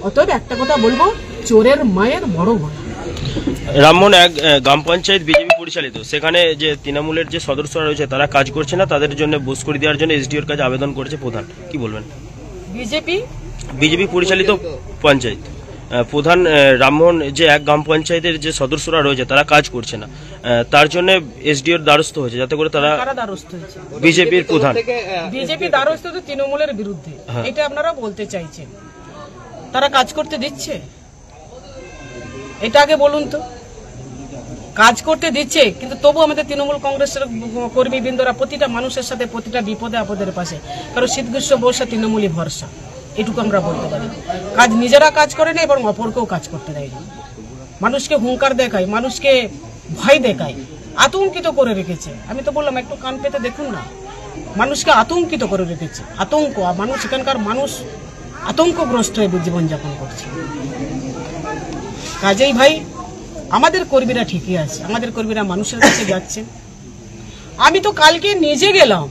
[SPEAKER 11] অতএব একটা কথা বলবো, চোরের মায়ের বড় ভয়।
[SPEAKER 1] রামমোহন এক গ্রাম পঞ্চায়েত বিজেপি পরিচালিত, সেখানে যে তৃণমূলের যে সদস্যরা রয়েছে তারা কাজ করছে না, তাদের জন্য বুস করে দেওয়ার জন্য এসডিওর কাছে আবেদন করেছে প্রধান, কি বলবেন? বিজেপি পরিচালিত পঞ্চায়েত প্রধান রামমোহন যে এক গ্রাম পঞ্চায়েতের যে সদস্যরা রয়েছে তারা কাজ করছে না, তার জন্য এসডিওর দ্বারস্থ হয়েছে যাতে করে তারা বিজেপির প্রধান
[SPEAKER 11] বিজেপি দ্বারস্থ তো তৃণমূলের বিরুদ্ধে, এটা আপনারা বলতে চাইছেন? তারা কাজ করতে দিচ্ছে? এটা আগে বলুন তো। কাজ করতে দিচ্ছে, কিন্তু তবু আমাদের তৃণমূল কংগ্রেসের কর্মীবৃন্দরা প্রতিটা মানুষের সাথে প্রতিটা বিপদে আপদের পাশে, কারণ শীত গ্রীষ্ম বর্ষা তৃণমূলই ভরসা, এটুকু আমরা বলতে পারি। কাজ নিজেরা কাজ করে না এবং অপরকেও কাজ করতে দেয় না, মানুষকে হুঙ্কার দেখায়, মানুষকে ভয় দেখায়, আতঙ্কিত করে রেখেছে। আমি তো বললাম একটু কান পেতে দেখুন না, মানুষকে আতঙ্কিত করে রেখেছে, আতঙ্ক। মানুষ এখানকার মানুষ আতঙ্কগ্রস্ত হয়ে জীবনযাপন করছে। কাজেই ভাই আমাদের কর্মীরা ঠিকই আছে, আমাদের কর্মীরা মানুষের কাছে যাচ্ছেন। আমি তো কালকে নিজে গেলাম,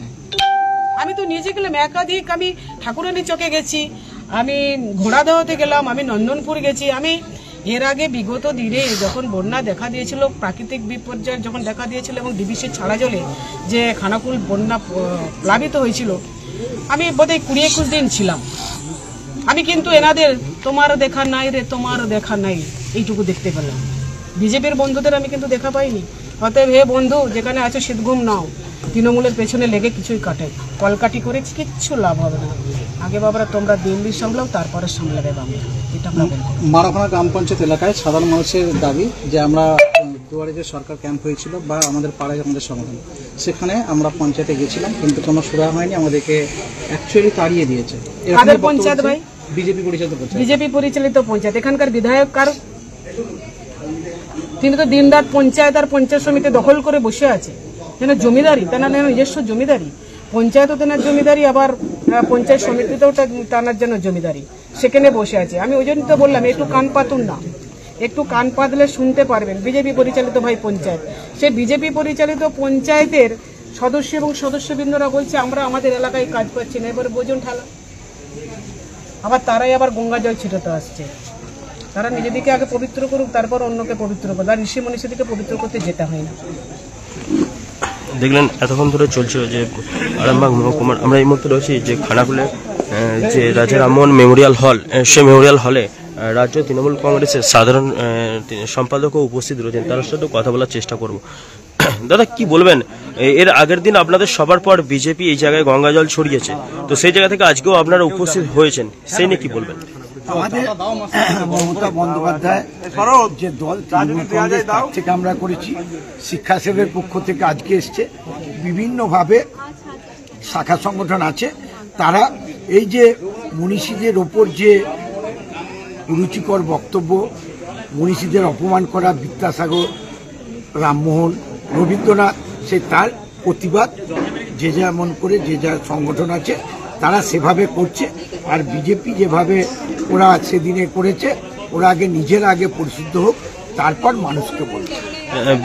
[SPEAKER 11] একাধিক, আমি ঠাকুরানী চকে গেছি, আমি ঘোড়াদহতে গেলাম, আমি নন্দনপুর গেছি। আমি এর আগে বিগত দিনে যখন বন্যা দেখা দিয়েছিল, প্রাকৃতিক বিপর্যয় যখন দেখা দিয়েছিল এবং ডিবিসির ছাড়া জলে যে খানাকুল বন্যা প্লাবিত হয়েছিল, আমি বোধহয় 20-21 দিন ছিলাম। আমি কিন্তু এনাদের তোমার দেখা নাই রে, তোমার দেখা নাই, এইটুকু দেখতে পেলাম। বিজেপির বন্ধুদের আমি কিন্তু দেখা পাইনি। অতএব হে বন্ধু, যেখানে আছো শীতঘুম নাও, তৃণমূলের পেছনে লেগে কিছুই কাটে, কলকাটি করে কিচ্ছু লাভ হবে না। আগে বাবারা তোমরা দিল্লি সামলাও, তারপরে সামলাবে বাংলা, এটা আমরা বলবো।
[SPEAKER 7] মারাখানা গ্রাম পঞ্চায়েত এলাকায় সাধারণ মানুষের দাবি যে আমরা দুয়ারে যে সরকার ক্যাম্প হয়েছিল বা আমাদের পাড়ায় আমাদের সমাধান, সেখানে আমরা পঞ্চায়েতে গেছিলাম কিন্তু কোনো সুরা হয়নি, আমাদেরকে অ্যাকচুয়ালি তাড়িয়ে দিয়েছে।
[SPEAKER 11] আমাদের পঞ্চায়েত ভাই
[SPEAKER 7] বিজেপি পরিচালিত পঞ্চায়েত,
[SPEAKER 11] বিজেপি পরিচালিত পঞ্চায়েত। এখানকার বিধায়ক কার? তিনি তো দিনরাত পঞ্চায়েত আর পঞ্চায়েত সমিতি দখল করে বসে আছে। তেনার জমিদারি, তেনার নিজস্ব জমিদারি, পঞ্চায়েতও তেনার জমিদারি, আবার পঞ্চায়েত সমিতিতেও তেনার জন্য জমিদারি, সেখানে বসে আছে। আমি ওই জন্য তো বললাম একটু কান পাতুন না, একটু কান পাতলে শুনতে পারবেন। বিজেপি পরিচালিত ভাই পঞ্চায়েত, সেই বিজেপি পরিচালিত পঞ্চায়েতের সদস্য এবং সদস্যবৃন্দরা বলছে আমরা আমাদের এলাকায় কাজ পাচ্ছি না, এবার বোঝুন ঠালা। আবার তারাই আবার গঙ্গা জল ছিটাতে আসছে। তারা নিজেদেরকে আগে পবিত্র করুক, তারপর অন্যকে পবিত্র করুক, আর ঋষি মনীষীদেরকে পবিত্র করতে যেতে হয় না।
[SPEAKER 1] দেখলেন এতক্ষণ ধরে চলছিল যে আরামবাগ মহকুমার, আমরা এই মুহূর্তে রয়েছি যে খানাকুলে যে রাজা রামমোহন মেমোরিয়াল হল, সেই মেমোরিয়াল হলে রাজ্য তৃণমূল কংগ্রেসের সাধারণ সম্পাদকও উপস্থিত রয়েছেন, তার সাথে কথা বলার চেষ্টা করব। দাদা কি বলবেন, এর আগের দিন আপনাদের সবার পর বিজেপি এই জায়গায় গঙ্গা জল ছড়িয়েছে, তো সেই জায়গা থেকে আজকেও আপনারা উপস্থিত হয়েছেন, সেই নিয়ে কি বলবেন?
[SPEAKER 5] আমাদের মমতা বন্দ্যোপাধ্যায় যে দল তার থেকে আমরা করেছি, শিক্ষা সেবের পক্ষ থেকে আজকে এসছে, বিভিন্নভাবে শাখা সংগঠন আছে, তারা এই যে মনীষীদের ওপর যে রুচিকর বক্তব্য, মনীষীদের অপমান করা, বিদ্যাসাগর, রামমোহন, রবীন্দ্রনাথ, সে তার প্রতিবাদ যে যেমন করে যে যা সংগঠন আছে তারা সেভাবে করছে। আর বিজেপি যেভাবে ওরা সেদিনে করেছে, ওরা আগে নিজের আগে পরিশুদ্ধ হোক, তারপর মানুষকে বলবে।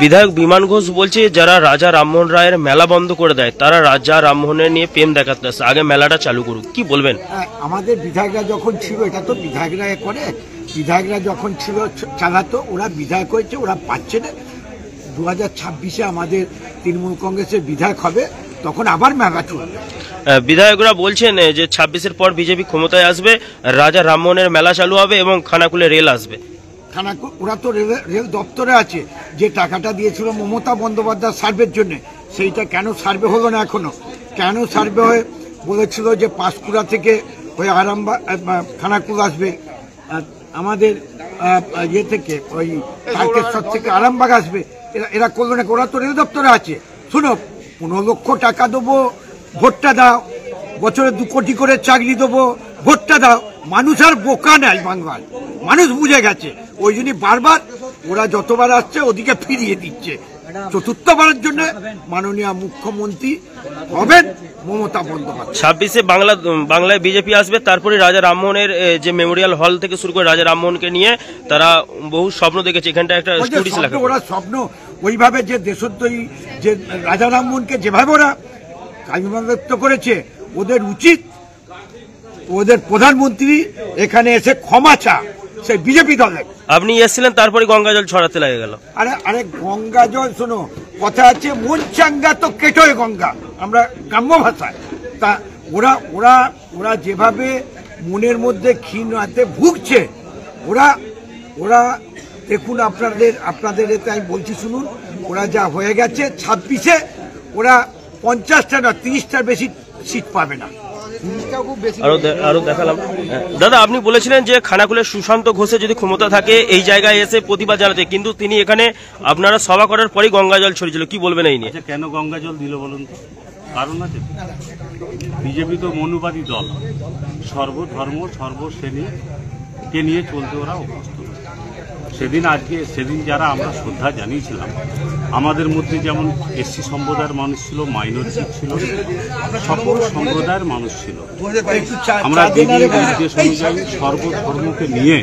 [SPEAKER 1] বিধায়ক বিমান ঘোষ বলছে যারা রাজা রামমোহন রায়ের মেলা বন্ধ করে দেয় তারা রাজা রামমোহনের নিয়ে প্রেম দেখাতে আসে, আগে মেলাটা চালু করুক, কি বলবেন?
[SPEAKER 5] আমাদের বিধায়করা যখন ছিল, এটা তো বিধায়করা করে, বিধায়করা যখন ছিল চালাতো, ওরা বিধায়ক হয়েছে, ওরা পাচ্ছে না। 2026-এ আমাদের তৃণমূল কংগ্রেসের বিধায়ক হবে, তখন আবার মেলা চলবে।
[SPEAKER 1] বিধায়করা বলছেন যে 26-এর পর বিজেপি ক্ষমতায় আসবে, রাজা রামমোহনের মেলা চালু হবে এবং খানাকুলে রেল আসবে।
[SPEAKER 5] ওরা তো রেল দপ্তরে আছে, যে টাকাটা দিয়েছিল মমতা বন্দ্যোপাধ্যায় সার্ভের জন্য, সেইটা কেন সার্ভে হলো না এখনো? কেন সার্ভে হয়ে বলেছিল যে পাঁশকুড়া থেকে ওই আরামবাগ খানাকুল আসবে, আমাদের ইয়ে থেকে ওই তারকেশ্বর থেকে আরামবাগ আসবে, এরা করলো না। ওরা তো রেল দপ্তরে আছে। শুনো, 15 লক্ষ টাকা দেবো, ভোটটা দাও, বছরে 2 কোটি করে চাকরি দেবো, ভোটটা দাও। মানুষ আর বোকা নেই বাংলার, মানুষ বুঝে গেছে। ওই জন্যই বারবার ওরা যতবার আসছে ওদিকে ফিরিয়ে দিচ্ছে, চতুর্থবারের জন্য মাননীয় মুখ্যমন্ত্রী হবেন মমতা বন্দ্যোপাধ্যায়।
[SPEAKER 1] 26-এ বাংলায় বিজেপি আসবে, তারপরে রাজা রামমোহনের যে মেমোরিয়াল হল থেকে শুরু করে রাজা রামমোহনকে নিয়ে তারা বহু স্বপ্ন দেখেছে। এখানটা একটা
[SPEAKER 5] ওরা স্বপ্ন ওইভাবে যে দেশদ্রোহী যে রাজা রামমোহনকে যেভাবে ওরা কালিমা ব্যক্ত করেছে, ওদের উচিত ওদের প্রধানমন্ত্রী এখানে এসে ক্ষমা চা সেই বিজেপি দলের।
[SPEAKER 1] আপনি এসেছিলেন, তারপরে গঙ্গা জল ছড়াতে লাগে গেল।
[SPEAKER 5] আরে গঙ্গা জল, শোনো কথা আছে, মন চাঙ্গা তো কেটোয় গঙ্গা, আমরা গ্রাম্য ভাষায়। তা ওরা ওরা ওরা যেভাবে মনের মধ্যে ক্ষীণতে ভুগছে, ওরা ওরা দেখুন আপনাদের এতে আমি বলছি শুনুন, ওরা যা হয়ে গেছে 26-এ ওরা 50টা না 30টার বেশি সিট পাবে না।
[SPEAKER 1] আরো দেখালাম। দাদা, আপনি বলেছিলেন যে খানাকুলের সুশান্ত ঘোষে যদি ক্ষমতা থাকে এই জায়গায় এসে প্রতিবাদ জানাতে, কিন্তু তিনি এখানে আপনারা সভা করার পরই গঙ্গা জল ছড়িয়েছিল, কি বলবেন এই নিয়ে?
[SPEAKER 12] কেন গঙ্গা জল দিল বলুন তো? কারণ আছে, বিজেপি তো মনুবাদী দল, সর্বধর্ম সর্বশ্রেণীকে নিয়ে চলতে ওরা অভ্যস্ত। সেদিন যারা আমরা শ্রদ্ধা জানিয়েছিলাম, আমাদের মধ্যে যেমন এসসি সম্প্রদায়ের মানুষ ছিল, মাইনরিটি ছিল, সকল সম্প্রদায়ের মানুষ ছিল। আমরা দিদির নির্দেশ অনুযায়ী সর্বধর্মকে নিয়ে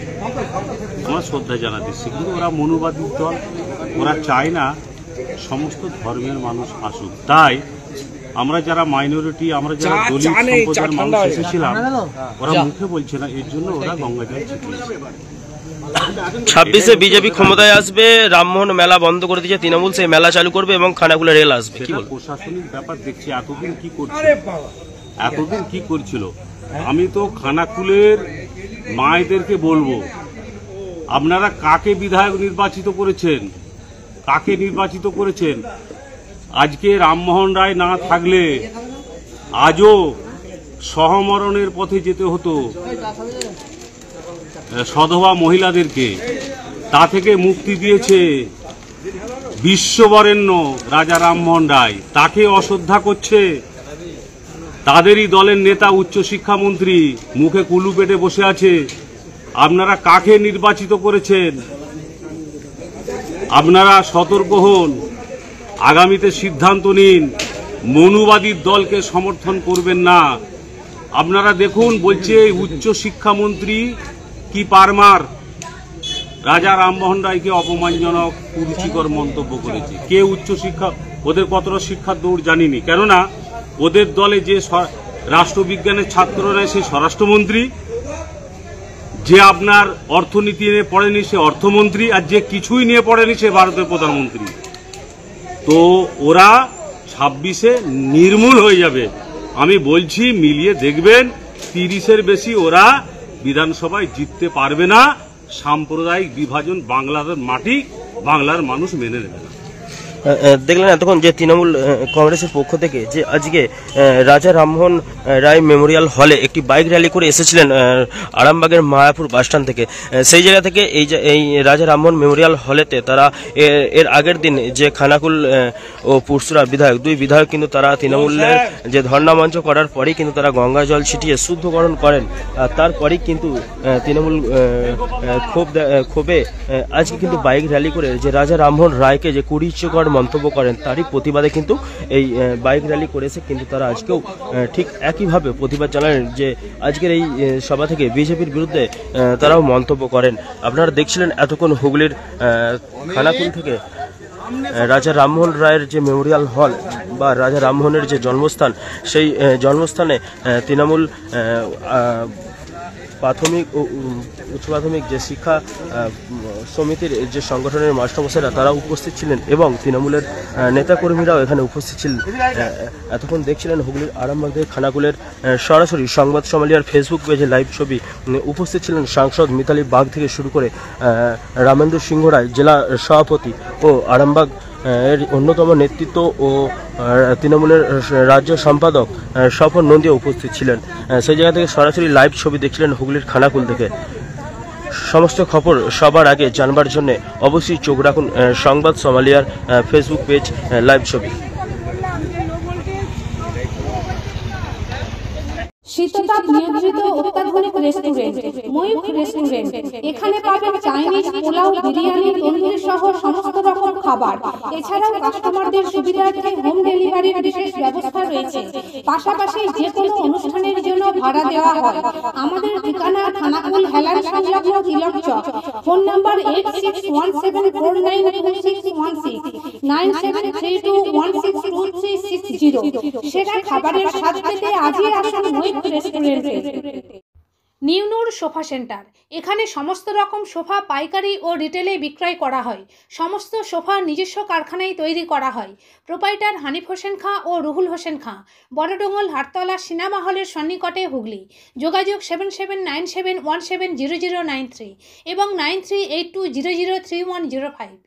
[SPEAKER 12] আমরা শ্রদ্ধা জানাতেছি, কিন্তু ওরা মনুবাদী দল, ওরা চায় না সমস্ত ধর্মের মানুষ আসুক। তাই আমরা যারা মাইনরিটি, আমরা যারা দলিত সম্প্রদায়ের মানুষ এসেছিলাম, ওরা মুখে বলছে না, এর জন্য ওরা গঙ্গা জল ছিটিয়েছে।
[SPEAKER 1] 26-এ বিজেপি ক্ষমতায় আসবে, রামমোহন মেলা বন্ধ করে দিয়েছে তৃণমূল, সেই মেলা চালু করবে এবং খানাকুলে রেল আসবে।
[SPEAKER 12] প্রশাসনিক ব্যাপার দেখছি, এতদিন কি করছিল। আমি তো খানাকুলের মায়েদেরকে বলবো, আপনারা কাকে বিধায়ক নির্বাচিত করেছেন? আজকে রামমোহন রায় না থাকলে আজও সহমরণের পথে যেতে হতো সধবা মহিলাদেরকে। তা থেকে মুক্তি দিয়েছে বিশ্ববরেণ্য রাজা রামমোহন রায়, তাকে অশ্রদ্ধা করছে তাদেরই দলের নেতা উচ্চশিক্ষামন্ত্রী, মুখে কুলু পেটে বসে আছে। আপনারা কাকে নির্বাচিত করেছেন? আপনারা সতর্ক হন, আগামীতে সিদ্ধান্ত নিন, মনুবাদীর দলকে সমর্থন করবেন না। আপনারা দেখুন, বলছে উচ্চশিক্ষামন্ত্রী কি পারমার রাজা রামমোহন রায়কে অপমানজনক কুরুচিকর মন্তব্য করেছে। কে উচ্চশিক্ষা, ওদের কতটা শিক্ষার দৌড় জানিনি, কেননা ওদের দলে যে রাষ্ট্রবিজ্ঞানের ছাত্র নেয় সে স্বরাষ্ট্রমন্ত্রী, যে আপনার অর্থনীতি নিয়ে পড়েনি সে অর্থমন্ত্রী, আর যে কিছুই নিয়ে পড়েনি সে ভারতের প্রধানমন্ত্রী। তো ওরা 26-এ নির্মূল হয়ে যাবে। আমি বলছি, মিলিয়ে দেখবেন 30-এর বেশি ওরা বিধানসভায় জিততে পারবে না। সাম্প্রদায়িক বিভাজন বাংলার মাটি, বাংলার মানুষ মেনে নেবে না।
[SPEAKER 1] দেখলেন এতক্ষণ যে তৃণমূল কংগ্রেসের পক্ষ থেকে যে আজকে রাজা রামমোহন রায় মেমোরিয়াল হলে একটি বাইক র্যালি করে এসেছিলেন আরামবাগের মায়াপুর বাসস্ট্যান্ড থেকে। সেই জায়গা থেকে এই রাজা রামমোহন মেমোরিয়াল হলেতে তারা এর আগের দিন যে খানাকুল ও পুরসুরা বিধায়ক, দুই বিধায়ক কিন্তু তারা তৃণমূলের যে ধর্ণা মঞ্চ করার পরেই কিন্তু তারা গঙ্গা জল ছিটিয়ে শুদ্ধকরণ করেন। তারপরেই কিন্তু তৃণমূল ক্ষোভে আজকে কিন্তু বাইক র্যালি করে যে রাজা রামমোহন রায়কে যে কুরুচিকর মন্তব্য করেন তারই প্রতিবাদে কিন্তু এই বাইক র্যালি করেছে। কিন্তু তারা আজকেও ঠিক একইভাবে প্রতিবাদ জানালেন যে আজকের এই সভা থেকে বিজেপির বিরুদ্ধে তারাও মন্তব্য করেন। আপনারা দেখছিলেন এতক্ষণ হুগলির খানাকুল থেকে রাজা রামমোহন রায়ের যে মেমোরিয়াল হল বা রাজা রামমোহনের যে জন্মস্থান, সেই জন্মস্থানে তৃণমূল প্রাথমিক ও উচ্চ প্রাথমিক যে শিক্ষা সমিতির যে সংগঠনের মাস্টারমশাইরা তারা উপস্থিত ছিলেন এবং তৃণমূলের নেতাকর্মীরাও এখানে উপস্থিত ছিলেন। এতক্ষণ দেখছিলেন হুগলির আরামবাগ থেকে খানাকুলের সরাসরি সংবাদ সমালিয়ার ফেসবুক পেজে লাইভ ছবি। উপস্থিত ছিলেন সাংসদ মিতালি বাগ থেকে শুরু করে রামেন্দ্র সিংহ রায় জেলা সভাপতি ও আরামবাগ এর অন্যতম নেতৃত্ব ও তৃণমূলের রাজ্য সম্পাদক স্বপন নন্দী উপস্থিত ছিলেন। সেই জায়গা থেকে সরাসরি লাইভ ছবি দেখছিলেন হুগলির খানাকুল থেকে। সমস্ত খবর সবার আগে জানবার জন্য অবশ্যই চোখ রাখুন সংবাদ সমালিয়ার ফেসবুক পেজ লাইভ ছবি।
[SPEAKER 13] শীততাপ নিয়ন্ত্রিত অত্যাধুনিক রেস্টুরেন্ট ময়ূখ রেস্টুরেন্ট। এখানে পাবেন চাইনিজ, পোলাও, বিরিয়ানি, তন্দুরি সহ সমস্ত রকম খাবার। এছাড়াও কাস্টমারদের সুবিধার্থে হোম ডেলিভারির বিশেষ ব্যবস্থা রয়েছে। পাশাপাশি যে কোনো অনুষ্ঠানের জন্য ভাড়া দেওয়া হয়। আমাদের ঠিকানা খানাকুল হেলান সংলগ্ন তিলক চক। Phone number 8617492616 9732162360। সেরা খাবারের স্বাদ পেতে আজই আসুন ময়ূখ রেস্টুরেন্টে। নিউনুর সোফা সেন্টার। এখানে সমস্ত রকম সোফা পাইকারি ও রিটেলে বিক্রয় করা হয়। সমস্ত সোফা নিজস্ব কারখানায় তৈরি করা হয়। প্রোপাইটার হানিফ হোসেন খাঁ ও রুহুল হোসেন খাঁ, বড়ডোঙ্গল হাটতলা সিনেমা হলের সন্নিকটে, হুগলি। যোগাযোগ 7797170093 এবং 9382003105।